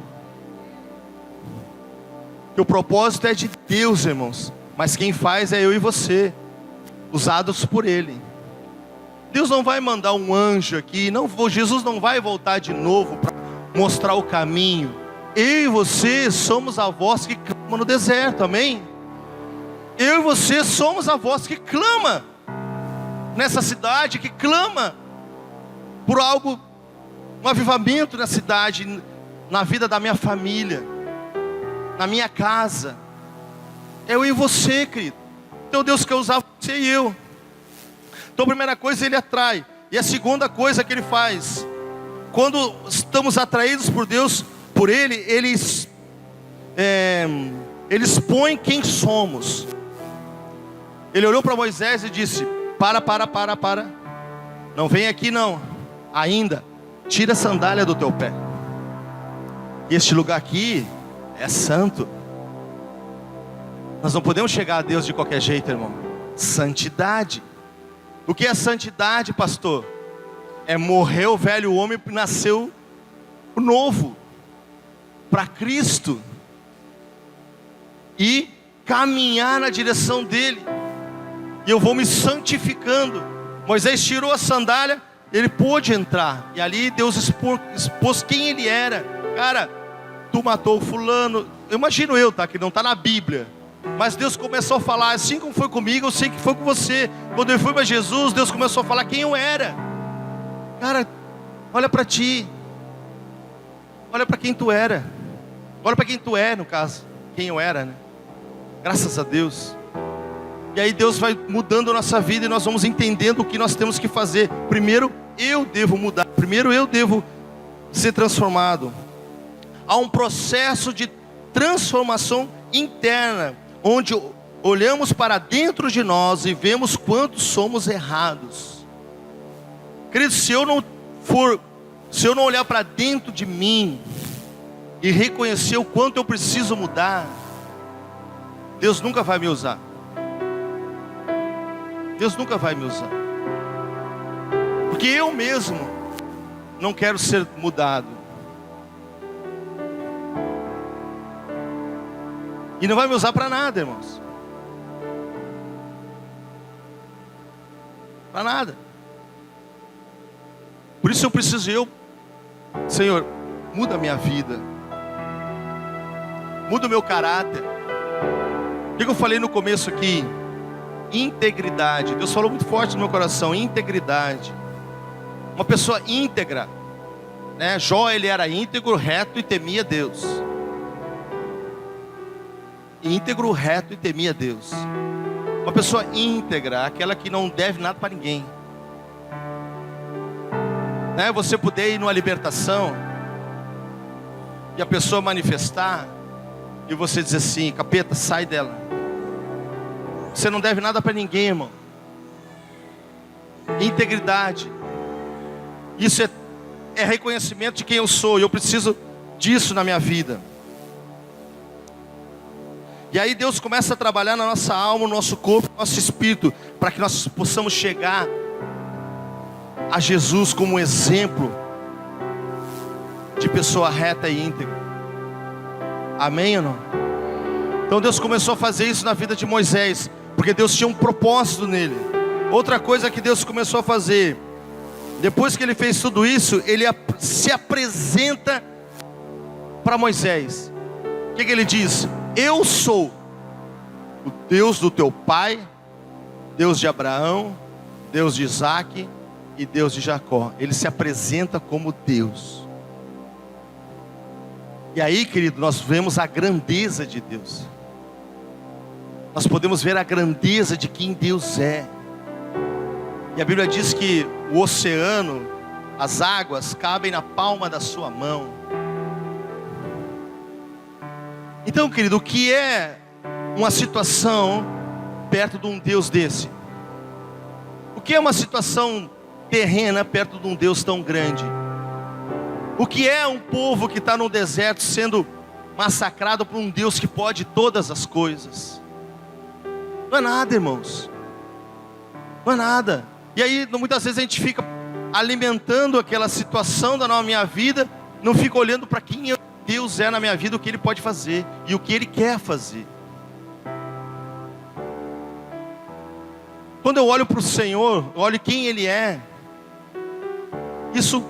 Que o propósito é de Deus, irmãos, mas quem faz é eu e você, usados por Ele. Deus não vai mandar um anjo aqui, Jesus não vai voltar de novo para mostrar o caminho. Eu e você somos a voz que clama no deserto, amém? Eu e você somos a voz que clama nessa cidade, que clama por algo, um avivamento na cidade, na vida da minha família, na minha casa. Eu e você, querido. Então Deus quer usar você e eu. Então a primeira coisa, Ele atrai. E a segunda coisa que Ele faz, quando estamos atraídos por Deus, por Ele, Ele expõe quem somos. Ele olhou para Moisés e disse: para. Não vem aqui não. Ainda, tira a sandália do teu pé. Este lugar aqui é santo. Nós não podemos chegar a Deus de qualquer jeito, irmão. Santidade. O que é santidade, pastor? É morrer o velho homem e nasceu o novo, para Cristo, e caminhar na direção dele. E eu vou me santificando. Moisés tirou a sandália, ele pôde entrar, e ali Deus expôs quem ele era. Cara, tu matou o fulano. Eu imagino eu, tá? Que não está na Bíblia. Mas Deus começou a falar, assim como foi comigo, eu sei que foi com você. Quando eu fui para Jesus, Deus começou a falar quem eu era. Cara, olha para ti. Olha para quem tu era. Olha para quem tu é, no caso. Quem eu era, né? Graças a Deus. E aí Deus vai mudando a nossa vida, e nós vamos entendendo o que nós temos que fazer. Primeiro eu devo mudar. Primeiro eu devo ser transformado. Há um processo de transformação interna, onde olhamos para dentro de nós e vemos quanto somos errados. Querido, se eu não olhar para dentro de mim e reconhecer o quanto eu preciso mudar, Deus nunca vai me usar. Deus nunca vai me usar. Porque eu mesmo não quero ser mudado. E não vai me usar para nada, irmãos. Para nada. Por isso eu preciso, Senhor, muda a minha vida. Muda o meu caráter. O que eu falei no começo aqui? Integridade. Deus falou muito forte no meu coração. Integridade. Uma pessoa íntegra, né? Jó, ele era íntegro, reto e temia Deus. Íntegro, reto e temia Deus. Uma pessoa íntegra, aquela que não deve nada para ninguém, né? Você poder ir numa libertação e a pessoa manifestar e você dizer assim: capeta, sai dela. Você não deve nada para ninguém, irmão. Integridade. Isso é reconhecimento de quem eu sou. E eu preciso disso na minha vida. E aí Deus começa a trabalhar na nossa alma, no nosso corpo, no nosso espírito, para que nós possamos chegar a Jesus como um exemplo de pessoa reta e íntegra. Amém ou não? Então Deus começou a fazer isso na vida de Moisés, porque Deus tinha um propósito nele. Outra coisa que Deus começou a fazer, depois que ele fez tudo isso, ele se apresenta para Moisés. O que ele diz? Eu sou o Deus do teu pai, Deus de Abraão, Deus de Isaac e Deus de Jacó. Ele se apresenta como Deus. E aí, querido, nós vemos a grandeza de Deus. Nós podemos ver a grandeza de quem Deus é. E a Bíblia diz que o oceano, as águas cabem na palma da sua mão. Então, querido, o que é uma situação perto de um Deus desse? O que é uma situação terrena perto de um Deus tão grande? O que é um povo que está no deserto sendo massacrado por um Deus que pode todas as coisas? Não é nada, irmãos. Não é nada. E aí, muitas vezes a gente fica alimentando aquela situação da minha vida, não fica olhando para quem Deus é na minha vida, o que Ele pode fazer e o que Ele quer fazer. Quando eu olho para o Senhor, eu olho quem Ele é, isso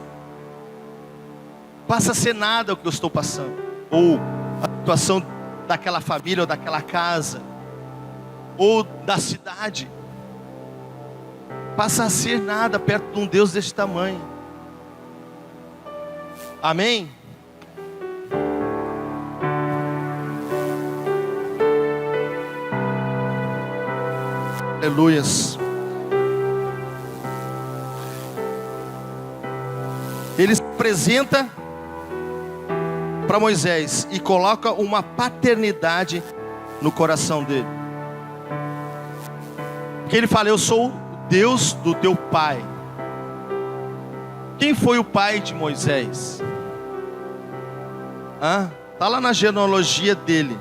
passa a ser nada o que eu estou passando, ou a situação daquela família, ou daquela casa, ou da cidade, passa a ser nada perto de um Deus desse tamanho. Amém? Aleluias. Ele se apresenta para Moisés e coloca uma paternidade no coração dele. Porque ele fala: eu sou o Deus do teu pai. Quem foi o pai de Moisés? Está lá na genealogia dele,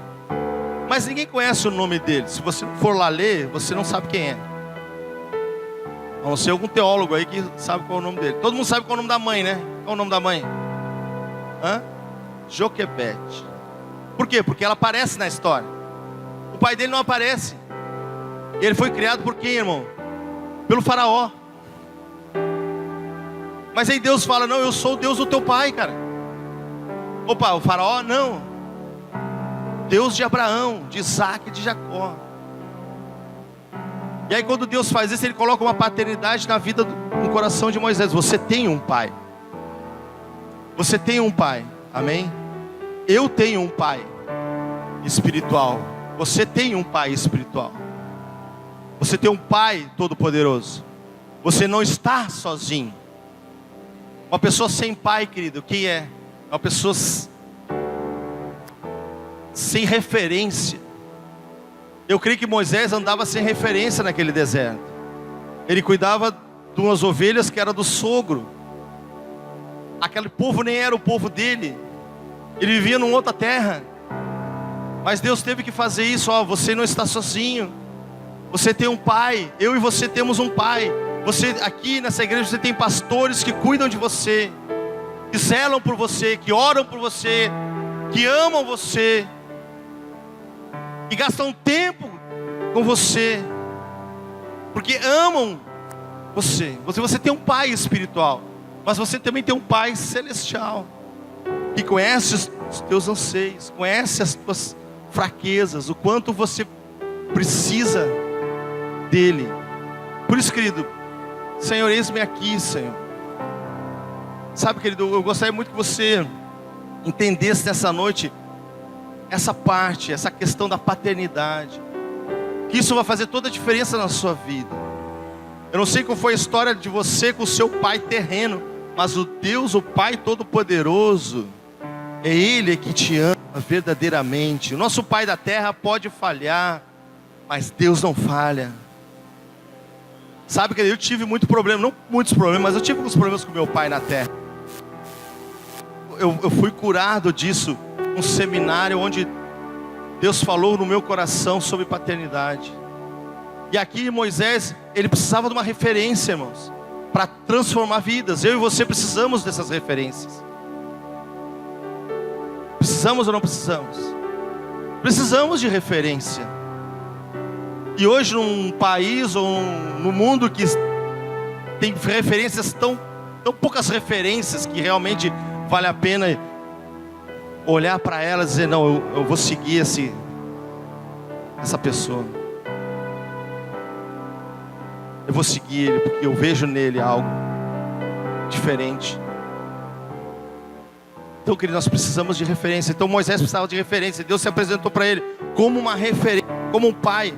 mas ninguém conhece o nome dele. Se você for lá ler, você não sabe quem é. A não ser algum teólogo aí que sabe qual é o nome dele. Todo mundo sabe qual é o nome da mãe, né? Qual é o nome da mãe? Joquebede. Por quê? Porque ela aparece na história. O pai dele não aparece. Ele foi criado por quem, irmão? Pelo faraó. Mas aí Deus fala: não, eu sou o Deus do teu pai, cara. Opa, o faraó não. Deus de Abraão, de Isaac e de Jacó. E aí quando Deus faz isso, Ele coloca uma paternidade na vida, no coração de Moisés. Você tem um pai. Você tem um pai. Amém? Eu tenho um pai espiritual. Você tem um pai espiritual. Você tem um pai todo-poderoso. Você não está sozinho. Uma pessoa sem pai, querido, quem é? Uma pessoa sem referência. Eu creio que Moisés andava sem referência naquele deserto. Ele cuidava de umas ovelhas que era do sogro. Aquele povo nem era o povo dele. Ele vivia numa outra terra. Mas Deus teve que fazer isso. Você não está sozinho. Você tem um pai. Eu e você temos um pai. Você aqui nessa igreja, você tem pastores que cuidam de você, que zelam por você, que oram por você, que amam você, que gastam tempo com você, porque amam Você tem um pai espiritual, mas você também tem um pai celestial, que conhece os teus anseios, conhece as tuas fraquezas, o quanto você precisa dele. Por isso, querido, Senhor, eis-me aqui, Senhor. Sabe, querido, eu gostaria muito que você entendesse nessa noite essa parte, essa questão da paternidade, que isso vai fazer toda a diferença na sua vida. Eu não sei qual foi a história de você com o seu pai terreno, mas o Deus, o Pai Todo-Poderoso, é Ele que te ama verdadeiramente. O nosso pai da terra pode falhar, mas Deus não falha. Sabe, querido, eu tive muito problema, não muitos problemas, mas eu tive alguns problemas com meu pai na terra. Eu fui curado disso, um seminário onde Deus falou no meu coração sobre paternidade. E aqui Moisés, ele precisava de uma referência, irmãos, para transformar vidas. Eu e você precisamos dessas referências. Precisamos ou não precisamos? Precisamos de referência. E hoje num país ou no mundo que tem referências tão poucas referências, que realmente vale a pena olhar para elas e dizer, não, eu vou seguir essa pessoa. Eu vou seguir ele porque eu vejo nele algo diferente. Então, querido, nós precisamos de referência. Então Moisés precisava de referência. Deus se apresentou para ele como uma referência, como um pai.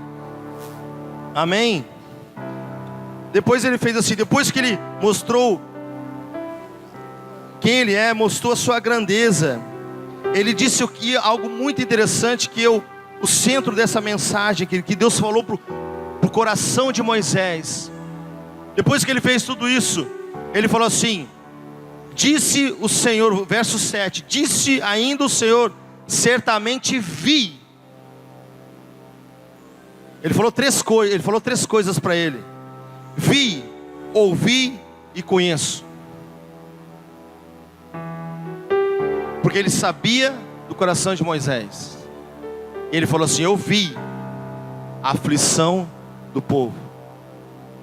Amém? Depois ele fez assim, depois que ele mostrou quem ele é, mostrou a sua grandeza, ele disse aqui algo muito interessante, que o centro dessa mensagem, que Deus falou para o coração de Moisés. Depois que ele fez tudo isso, ele falou assim: disse o Senhor, verso 7, disse ainda o Senhor, certamente vi. Ele falou três coisas para ele: vi, ouvi e conheço. Porque ele sabia do coração de Moisés. Ele falou assim: eu vi a aflição do povo.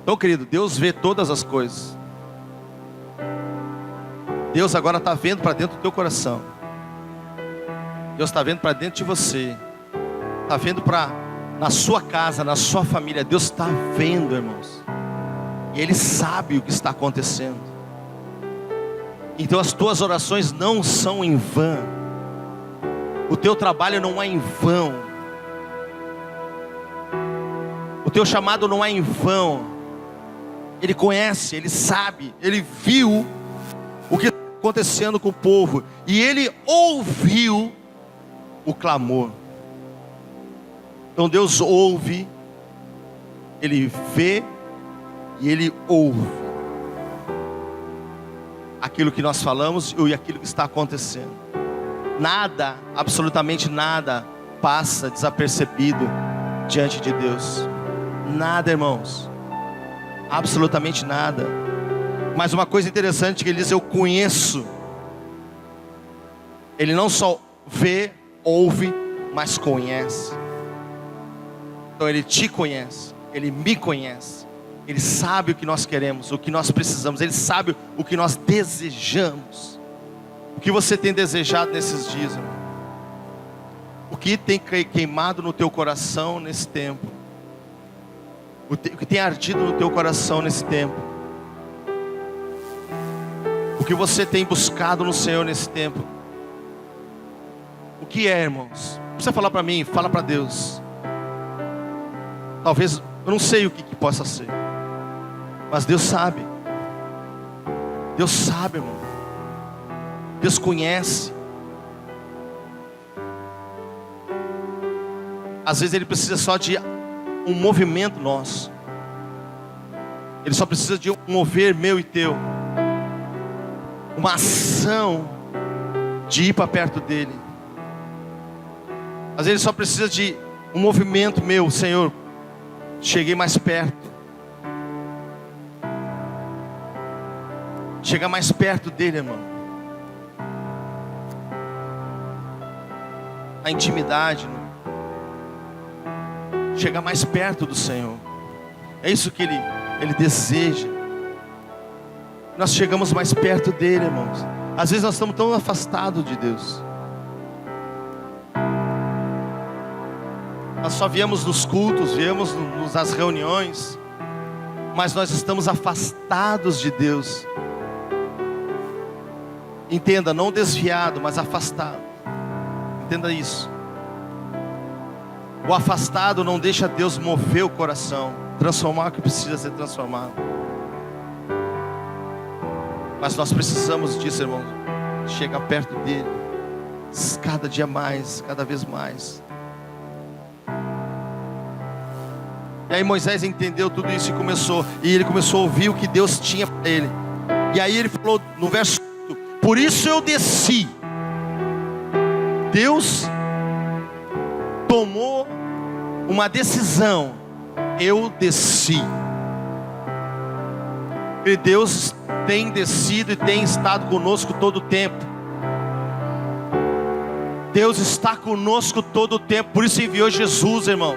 Então, querido, Deus vê todas as coisas. Deus agora está vendo para dentro do teu coração. Deus está vendo para dentro de você. Está vendo na sua casa, na sua família. Deus está vendo, irmãos. E Ele sabe o que está acontecendo. Então as tuas orações não são em vão. O teu trabalho não é em vão. O teu chamado não é em vão. Ele conhece, Ele sabe, Ele viu o que está acontecendo com o povo. E Ele ouviu o clamor. Então Deus ouve, Ele vê e Ele ouve aquilo que nós falamos e aquilo que está acontecendo. Nada, absolutamente nada, passa desapercebido diante de Deus. Nada, irmãos. Absolutamente nada. Mas uma coisa interessante que ele diz: eu conheço. Ele não só vê, ouve, mas conhece. Então Ele te conhece, Ele me conhece. Ele sabe o que nós queremos, o que nós precisamos. Ele sabe o que nós desejamos. O que você tem desejado nesses dias, irmão? O que tem queimado no teu coração nesse tempo? O que tem ardido no teu coração nesse tempo? O que você tem buscado no Senhor nesse tempo? O que é, irmãos? Não precisa falar para mim, fala para Deus. Talvez, eu não sei o que possa ser, mas Deus sabe. Deus sabe, irmão. Deus conhece. Às vezes Ele precisa só de um movimento nosso. Ele só precisa de um mover meu e teu. Uma ação de ir para perto dEle. Às vezes Ele só precisa de um movimento meu. Senhor, cheguei mais perto. Chegar mais perto dEle, irmão. A intimidade, irmão. Chegar mais perto do Senhor. É isso que Ele deseja. nós chegamos mais perto dele, irmãos. Às vezes nós estamos tão afastados de Deus. Nós só viemos nos cultos, viemos nas reuniões, mas nós estamos afastados de Deus. Entenda, não desviado, mas afastado. Entenda isso. O afastado não deixa Deus mover o coração, transformar o que precisa ser transformado. Mas nós precisamos disso, irmão. Chegar perto dele, cada dia mais, cada vez mais. E aí Moisés entendeu tudo isso e ele começou a ouvir o que Deus tinha para ele. E aí ele falou no verso 8: por isso eu desci. Deus tomou uma decisão. Eu desci. E Deus tem descido e tem estado conosco todo o tempo. Deus está conosco todo o tempo. Por isso enviou Jesus, irmão.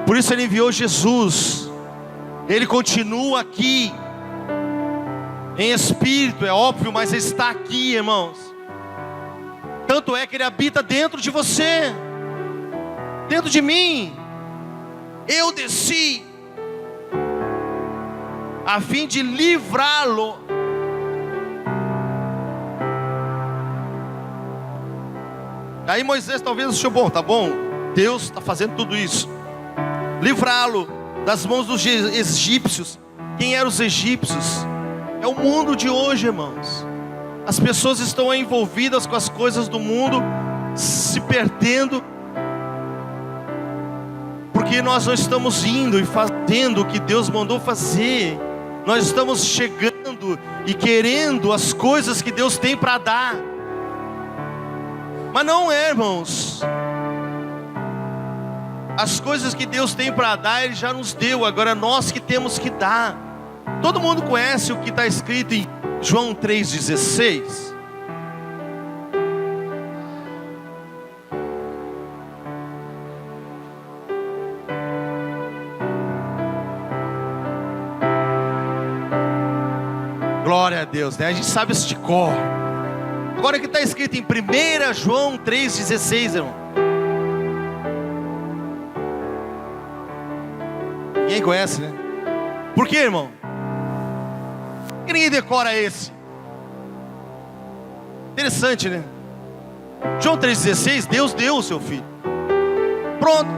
Por isso Ele enviou Jesus. Ele continua aqui em espírito, é óbvio, mas Ele está aqui, irmãos. Tanto é que Ele habita dentro de você, dentro de mim. Eu desci a fim de livrá-lo. Aí Moisés talvez achou, bom, tá bom, Deus está fazendo tudo isso, livrá-lo das mãos dos egípcios. Quem eram os egípcios? É o mundo de hoje, irmãos. As pessoas estão envolvidas com as coisas do mundo, se perdendo, porque nós não estamos indo e fazendo o que Deus mandou fazer. Nós estamos chegando e querendo as coisas que Deus tem para dar, mas não é, irmãos. As coisas que Deus tem para dar, Ele já nos deu. Agora nós que temos que dar. Todo mundo conhece o que está escrito em João 3,16. Glória a Deus, né? A gente sabe isso de cor. Agora o que está escrito em 1 João 3,16, irmão? Ninguém conhece, né? Por quê, irmão? Por que ninguém decora esse? Interessante, né? João 3,16, Deus deu o seu filho. Pronto.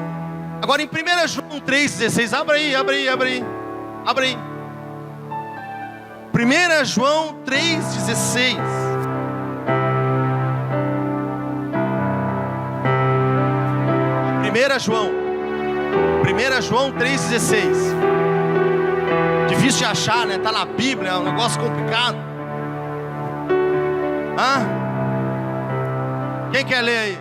Agora em 1 João 3,16, abre aí. 1 João 3,16. João 3,16. Difícil de achar, né? Está na Bíblia, é um negócio complicado. Quem quer ler aí?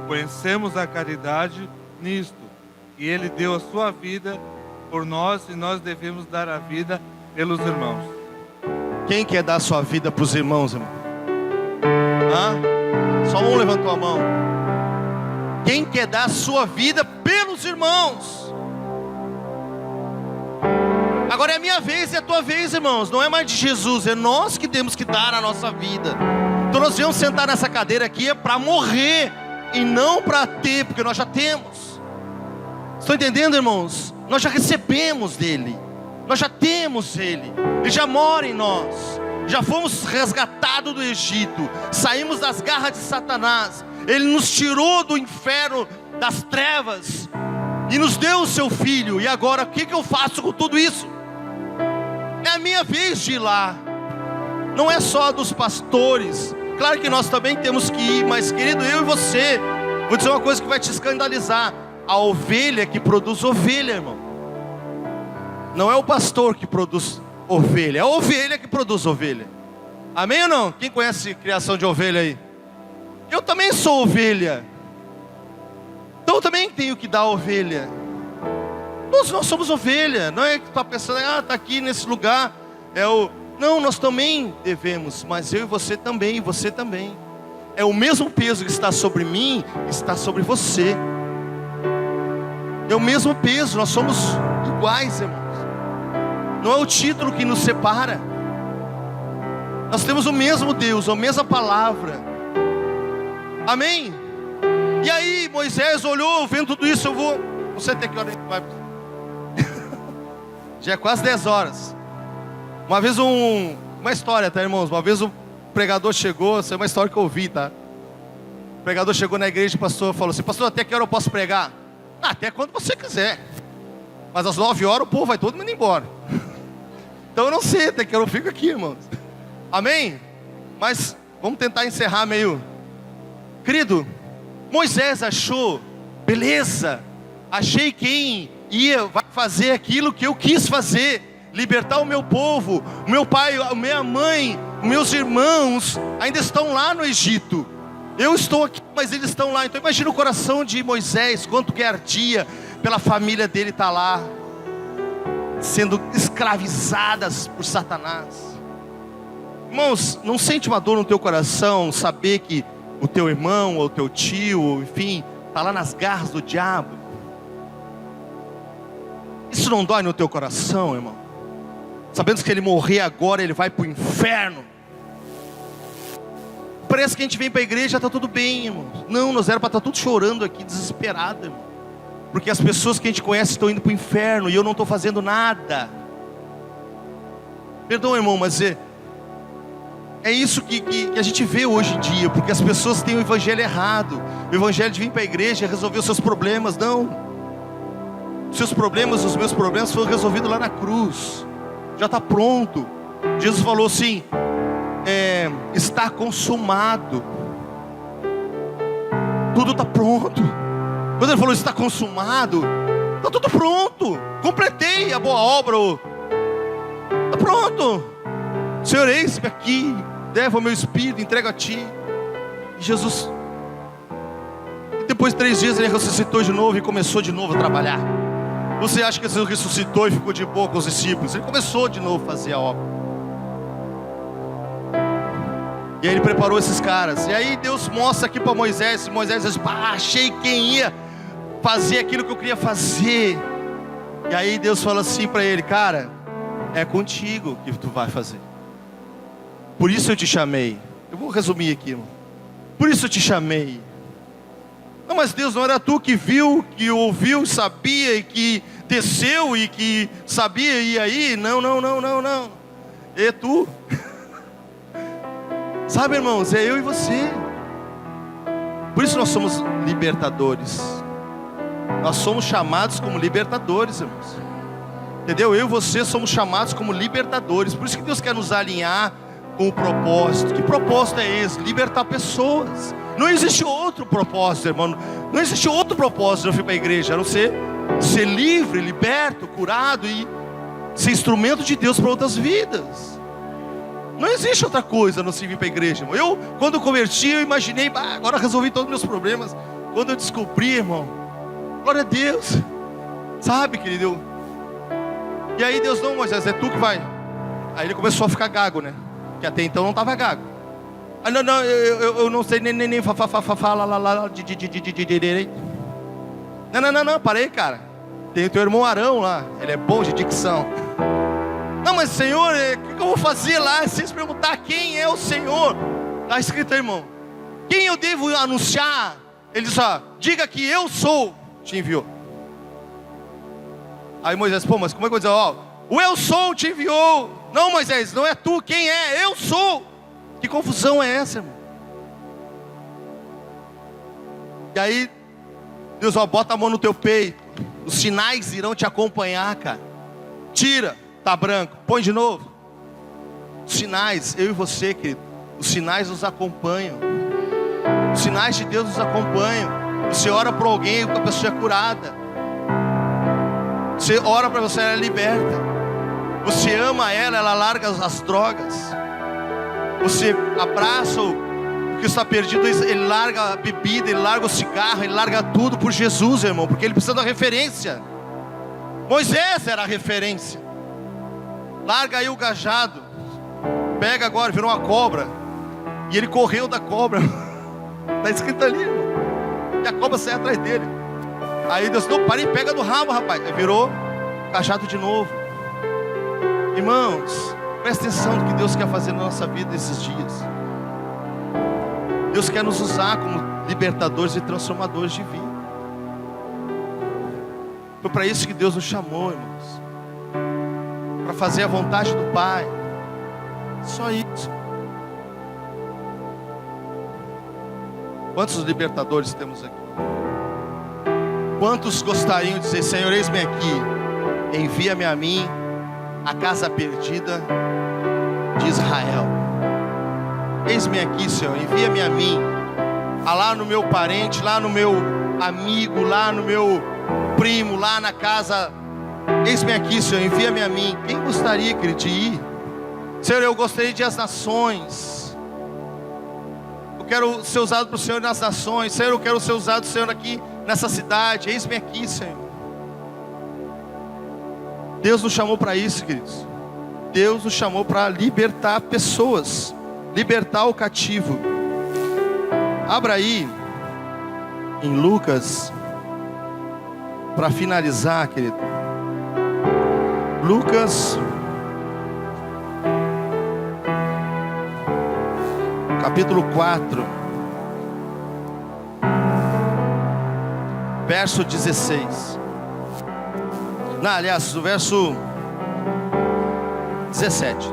Conhecemos a caridade nisto, que Ele deu a sua vida por nós e nós devemos dar a vida pelos irmãos. Quem quer dar a sua vida para os irmãos, irmão? Só um levantou a mão. Quem quer dar a sua vida pelos irmãos? Agora é a minha vez e a tua vez, irmãos. Não é mais de Jesus, é nós que temos que dar a nossa vida. Então nós viemos sentar nessa cadeira aqui é para morrer e não para ter, porque nós já temos. Estão entendendo, irmãos? Nós já recebemos dele, nós já temos ele, ele já mora em nós. Já fomos resgatados do Egito, saímos das garras de Satanás. Ele nos tirou do inferno, das trevas, e nos deu o seu filho. E agora o que eu faço com tudo isso? É a minha vez de ir lá. Não é só dos pastores. Claro que nós também temos que ir, mas querido, eu e você, vou dizer uma coisa que vai te escandalizar: a ovelha que produz ovelha, irmão. Não é o pastor que produz ovelha, é a ovelha que produz ovelha. Amém ou não? Quem conhece criação de ovelha aí? Eu também sou ovelha, então eu também tenho que dar ovelha. Nós somos ovelha. Não é que tu está pensando, está aqui nesse lugar, não, nós também devemos, mas eu e você também, e você também. É o mesmo peso que está sobre mim, está sobre você. É o mesmo peso, nós somos iguais, irmãos. Não é o título que nos separa. Nós temos o mesmo Deus, a mesma palavra. Amém? E aí Moisés olhou, vendo tudo isso, eu vou... Não sei até que hora a gente vai. Já é quase 10 horas. Uma vez uma história, tá, irmãos? Uma vez o pregador chegou, essa é uma história que eu ouvi, tá? O pregador chegou na igreja e o pastor falou assim: pastor, até que hora eu posso pregar? Até quando você quiser. Mas às 9 horas o povo vai todo mundo embora. Então eu não sei até que hora eu fico aqui, irmãos. Amém? Mas vamos tentar encerrar meio... Querido, Moisés achou, beleza, achei quem vai fazer aquilo que eu quis fazer, libertar o meu povo, o meu pai, a minha mãe, os meus irmãos ainda estão lá no Egito. Eu estou aqui, mas eles estão lá. Então imagina o coração de Moisés, quanto que ardia pela família dele estar lá, sendo escravizadas por Satanás. Irmãos, não sente uma dor no teu coração saber que o teu irmão, ou o teu tio, enfim, está lá nas garras do diabo? Isso não dói no teu coração, irmão? Sabendo que se ele morrer agora, ele vai para o inferno. Parece que a gente vem para a igreja e está tudo bem, irmão. Não, nós era para estar tudo chorando aqui, desesperado, irmão. Porque as pessoas que a gente conhece estão indo para o inferno e eu não estou fazendo nada. Perdão, irmão, mas é isso que a gente vê hoje em dia. Porque as pessoas têm o evangelho errado. O evangelho de vir para a igreja e resolver os seus problemas. Não. Os seus problemas, os meus problemas foram resolvidos lá na cruz. Já está pronto. Jesus falou assim: está consumado. Tudo está pronto. Quando ele falou está consumado, está tudo pronto. Completei a boa obra. Está pronto. Senhor, eis-me aqui, leva o meu espírito, entrego a ti. E Jesus, e depois de 3 dias ele ressuscitou de novo e começou de novo a trabalhar. Você acha que Jesus ressuscitou e ficou de boa com os discípulos? Ele começou de novo a fazer a obra. E aí ele preparou esses caras. E aí Deus mostra aqui para Moisés. Moisés diz: achei quem ia fazer aquilo que eu queria fazer. E aí Deus fala assim para ele: cara, é contigo que tu vai fazer. Por isso eu te chamei. Eu vou resumir aqui, irmão. Por isso eu te chamei. Não, mas Deus, não era tu que viu, que ouviu, sabia e que desceu e que sabia e aí? Não. É tu. Sabe, irmãos, é eu e você. Por isso nós somos libertadores. Nós somos chamados como libertadores, irmãos. Entendeu? Eu e você somos chamados como libertadores. Por isso que Deus quer nos alinhar com o propósito. Que propósito é esse? Libertar pessoas. Não existe outro propósito, irmão. Não existe outro propósito de eu vir para a igreja, a não ser livre, liberto, curado e ser instrumento de Deus para outras vidas. Não existe outra coisa a não ser vir para a igreja, irmão. Eu, quando converti, eu imaginei: agora resolvi todos os meus problemas. Quando eu descobri, irmão, glória a Deus. Sabe, querido? E aí Deus: não, Moisés, é tu que vai. Aí ele começou a ficar gago, né? Que até então não estava gago. Não, eu não sei nem fala lá. Não, parei, cara. Tem o teu irmão Arão lá, ele é bom de dicção. Não, mas Senhor, o que eu vou fazer lá? Se eles perguntar quem é o Senhor, está escrito aí, irmão: quem eu devo anunciar? Ele diz: diga que eu sou, te enviou. Aí Moisés: mas como é que eu vou dizer? O eu sou te enviou. Não, Moisés, não é tu, quem é? Eu sou. Que confusão é essa, irmão? E aí Deus: bota a mão no teu peito, os sinais irão te acompanhar, cara. Tira, tá branco, põe de novo. Os sinais, eu e você, querido, os sinais nos acompanham. Os sinais de Deus nos acompanham. Você ora por alguém, a pessoa é curada. Você ora para você, ela é liberta. Você ama ela, ela larga as drogas. Você abraça o que está perdido, ele larga a bebida, ele larga o cigarro, ele larga tudo por Jesus, irmão, porque ele precisa da referência. Moisés era a referência. Larga aí o cajado, pega agora, virou uma cobra, e ele correu da cobra. Está escrito ali, irmão. E a cobra sai atrás dele. Aí Deus: não, parei, pega do rabo, rapaz. Aí virou cajado de novo. Irmãos, presta atenção no que Deus quer fazer na nossa vida esses dias. Deus quer nos usar como libertadores e transformadores de vida. Foi para isso que Deus nos chamou, irmãos. Para fazer a vontade do Pai. Só isso. Quantos libertadores temos aqui? Quantos gostariam de dizer: Senhor, eis-me aqui, envia-me a mim, a casa perdida de Israel. Eis-me aqui, Senhor, envia-me a mim, lá no meu parente, lá no meu amigo, lá no meu primo, lá na casa. Eis-me aqui, Senhor, envia-me a mim. Quem gostaria, querido, de ir? Senhor, eu gostaria de ir às nações. Eu quero ser usado para o Senhor nas nações. Senhor, eu quero ser usado, Senhor, aqui nessa cidade. Eis-me aqui, Senhor. Deus nos chamou para isso, queridos. Deus nos chamou para libertar pessoas, libertar o cativo. Abra aí em Lucas, para finalizar, querido. Lucas capítulo 4, verso 16. Não, aliás, o verso 17.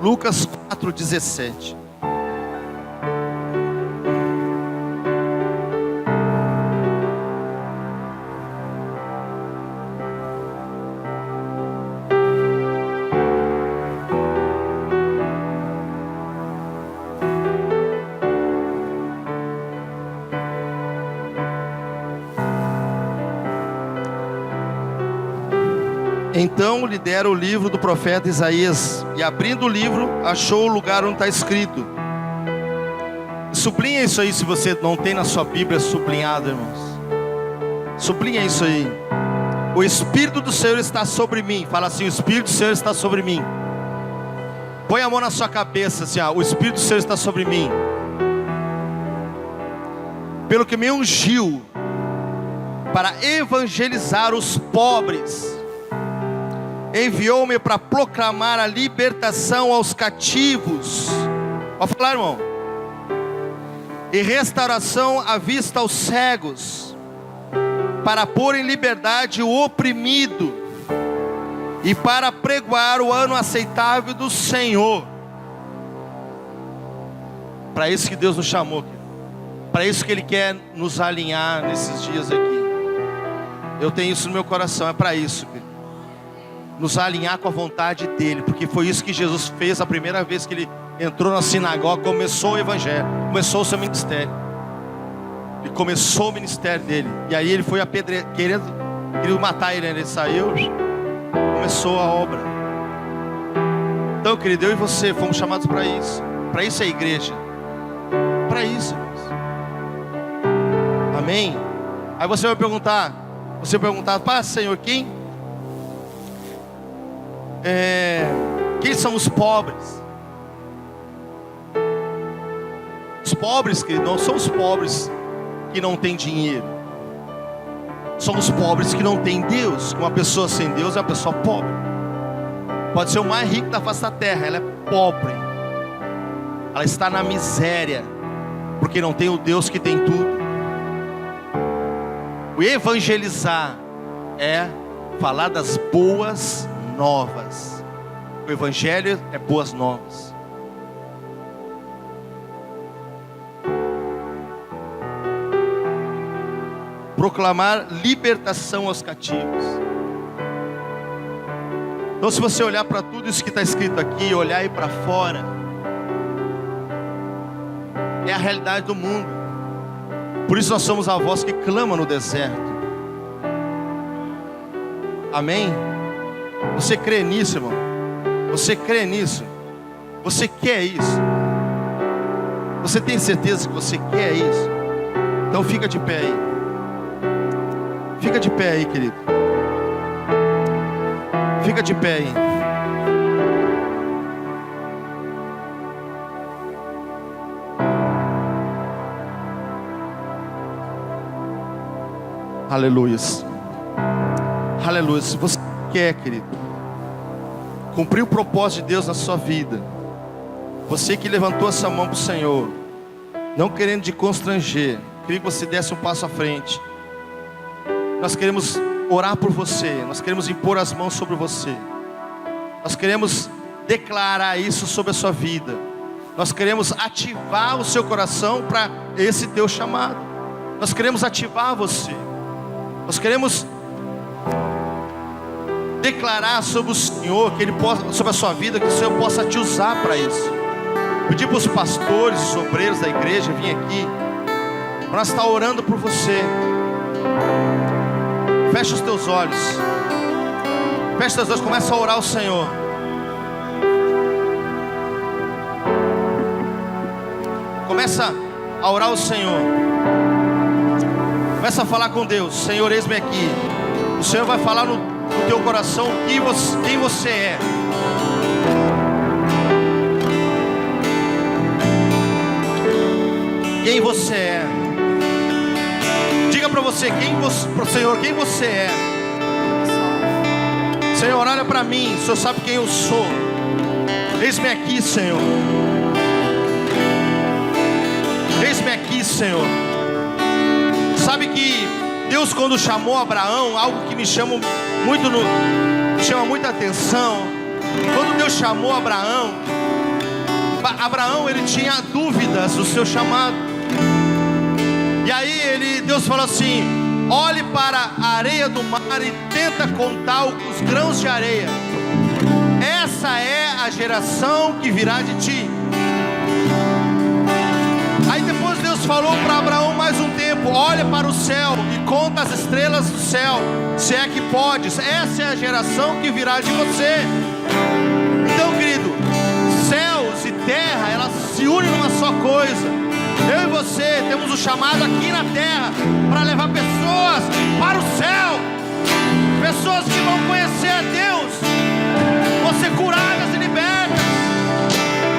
Lucas 4, 17. Então lhe deram o livro do profeta Isaías, e abrindo o livro, achou o lugar onde está escrito. Sublinha isso aí, se você não tem na sua Bíblia sublinhado, irmãos. Sublinha isso aí. O Espírito do Senhor está sobre mim. Fala assim: o Espírito do Senhor está sobre mim. Põe a mão na sua cabeça assim, ó, o Espírito do Senhor está sobre mim. Pelo que me ungiu para evangelizar os pobres, enviou-me para proclamar a libertação aos cativos. Pode falar, irmão. E restauração à vista aos cegos, para pôr em liberdade o oprimido, e para pregoar o ano aceitável do Senhor. Para isso que Deus nos chamou, para isso que Ele quer nos alinhar nesses dias aqui. Eu tenho isso no meu coração, é para isso, querido. Nos alinhar com a vontade dEle, porque foi isso que Jesus fez a primeira vez que Ele entrou na sinagoga, começou o evangelho, começou o seu ministério. Ele começou o ministério dele, e aí ele foi querendo matar ele, ele saiu, começou a obra. Então, querido, eu e você fomos chamados para isso. Para isso é a igreja, para isso, irmãos. Amém? Aí você vai perguntar, Pai, Senhor, quem são os pobres? Os pobres, querido, não são os pobres que não têm dinheiro. São os pobres que não têm Deus. Uma pessoa sem Deus é uma pessoa pobre. Pode ser o mais rico da face da terra, ela é pobre. Ela está na miséria, porque não tem o Deus que tem tudo. O evangelizar é falar das boas novas. O evangelho é boas novas. Proclamar libertação aos cativos. Então, se você olhar para tudo isso que está escrito aqui, olhar aí para fora, é a realidade do mundo. Por isso nós somos a voz que clama no deserto. Amém? Você crê nisso, irmão? Você crê nisso? Você quer isso? Você tem certeza que você quer isso? Então fica de pé aí. Fica de pé aí, querido. Fica de pé aí. Aleluias. Aleluia. Se você quer, querido, cumprir o propósito de Deus na sua vida, você que levantou essa mão para o Senhor, não querendo te constranger, queria que você desse um passo à frente. Nós queremos orar por você, nós queremos impor as mãos sobre você, nós queremos declarar isso sobre a sua vida, nós queremos ativar o seu coração para esse teu chamado, nós queremos ativar você, nós queremos declarar sobre o Senhor, que Ele possa, sobre a sua vida, que o Senhor possa te usar para isso. Pedir para os pastores, os obreiros da igreja vir aqui, para nós estar orando por você. Fecha os teus olhos, fecha os teus olhos, começa a orar ao Senhor. Começa a orar ao Senhor. Começa a falar com Deus. Senhor, eis-me aqui. O Senhor vai falar no teu coração quem você é. Quem você é. Diga para você, pro Senhor, quem você é. Senhor, olha para mim, o Senhor sabe quem eu sou. Eis-me aqui, Senhor. Eis-me aqui, Senhor. Sabe que Deus, quando chamou Abraão, algo que me chama muita atenção. Quando Deus chamou Abraão, ele tinha dúvidas do seu chamado. E aí Deus falou assim: olhe para a areia do mar e tenta contar os grãos de areia. Essa é a geração que virá de ti. Aí depois Deus falou para Abraão mais um tempo: olha para o céu e conta as estrelas do céu, se é que podes. Essa é a geração que virá de você. Então, querido, céus e terra, elas se unem numa só coisa. Eu e você temos o chamado aqui na terra para levar pessoas para o céu, pessoas que vão conhecer a Deus, vão ser curadas e libertas.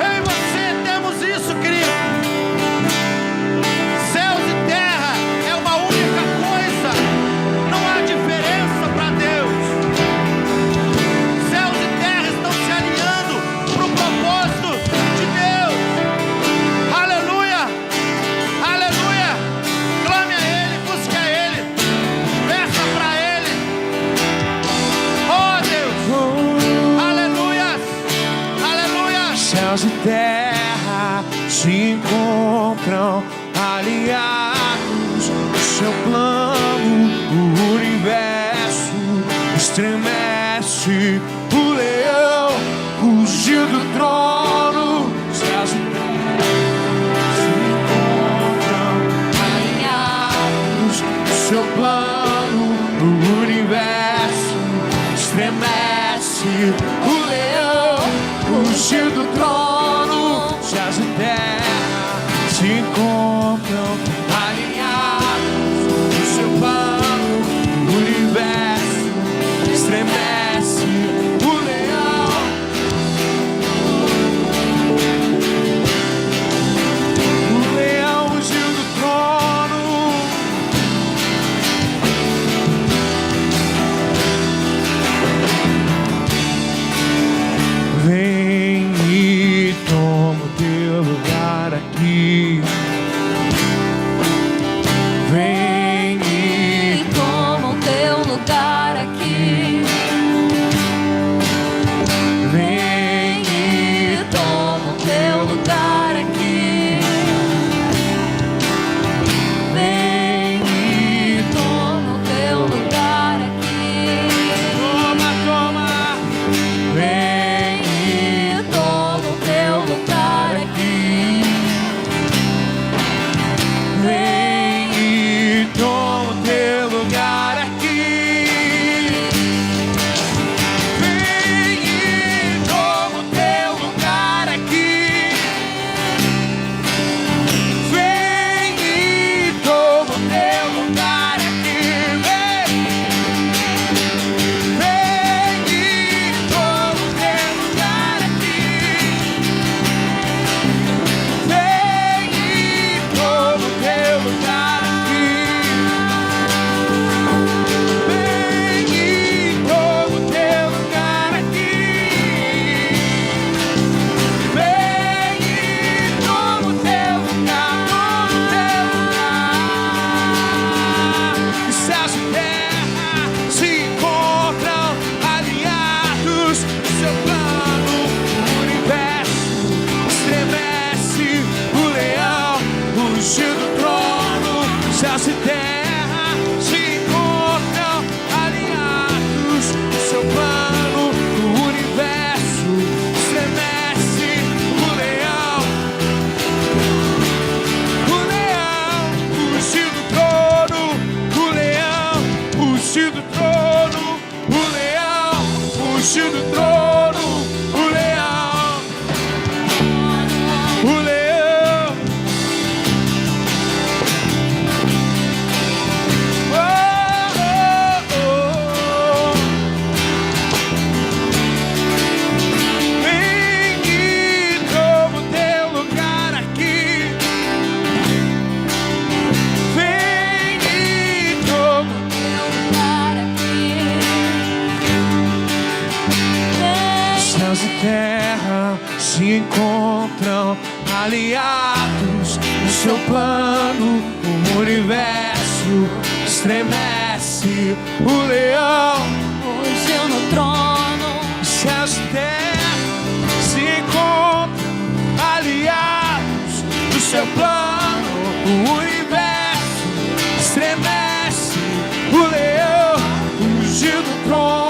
Eu e você temos isso, querido. Céus e terra é uma única coisa, não há diferença para Deus. Céus e terra estão se alinhando para o propósito de Deus. Aleluia, aleluia. Clame a Ele, busque a Ele, peça para Ele. Oh Deus, aleluia, aleluia. Céus e terra se encontram alinhados no seu plano. O universo estremece, o leão fugiu do trono. Céus e terra se encontram alinhados no seu plano. O universo estremece, o leão fugiu do trono. Céus e terra se encontram alinhados no seu plano. O universo estremece, o leão. O leão fugiu do trono. alinhados no seu plano. O universo estremece, o leão Hoje no trono, os céus e terra se encontram alinhados no seu plano. O universo estremece, o leão ungido do trono.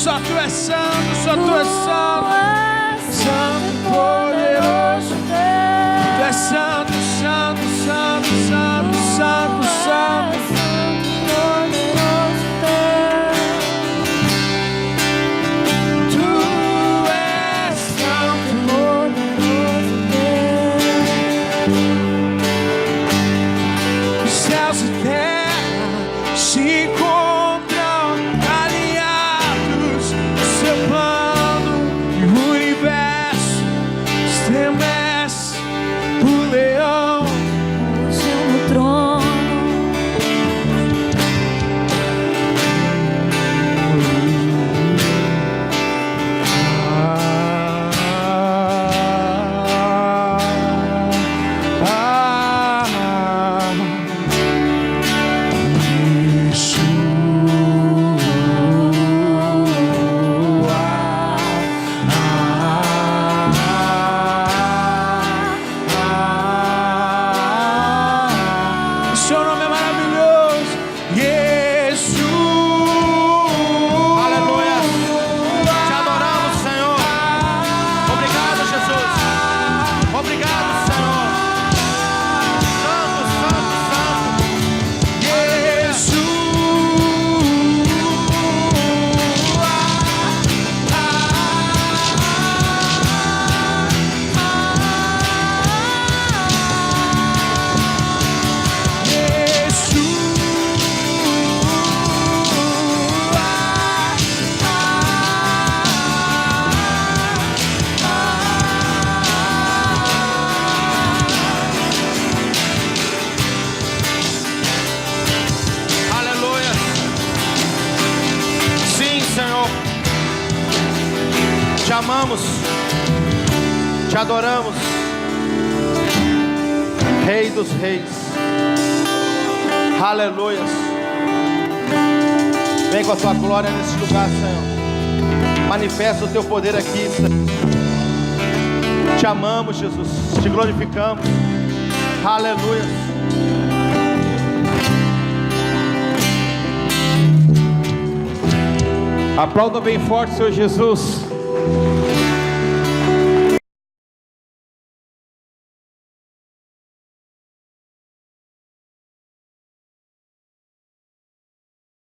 Só tu és santo, só tu és santo, santo e poderoso Deus. Tu és santo, santo, santo, santo, santo, santo, poderoso Deus. Tu és santo e poderoso Deus. Os céus e terra se encontram Te amamos, te adoramos, Rei dos Reis, aleluias. Vem com a tua glória nesse lugar, Senhor. Manifesta o teu poder aqui, Senhor. Te amamos, Jesus, te glorificamos, aleluias. Aplauda bem forte, Senhor Jesus.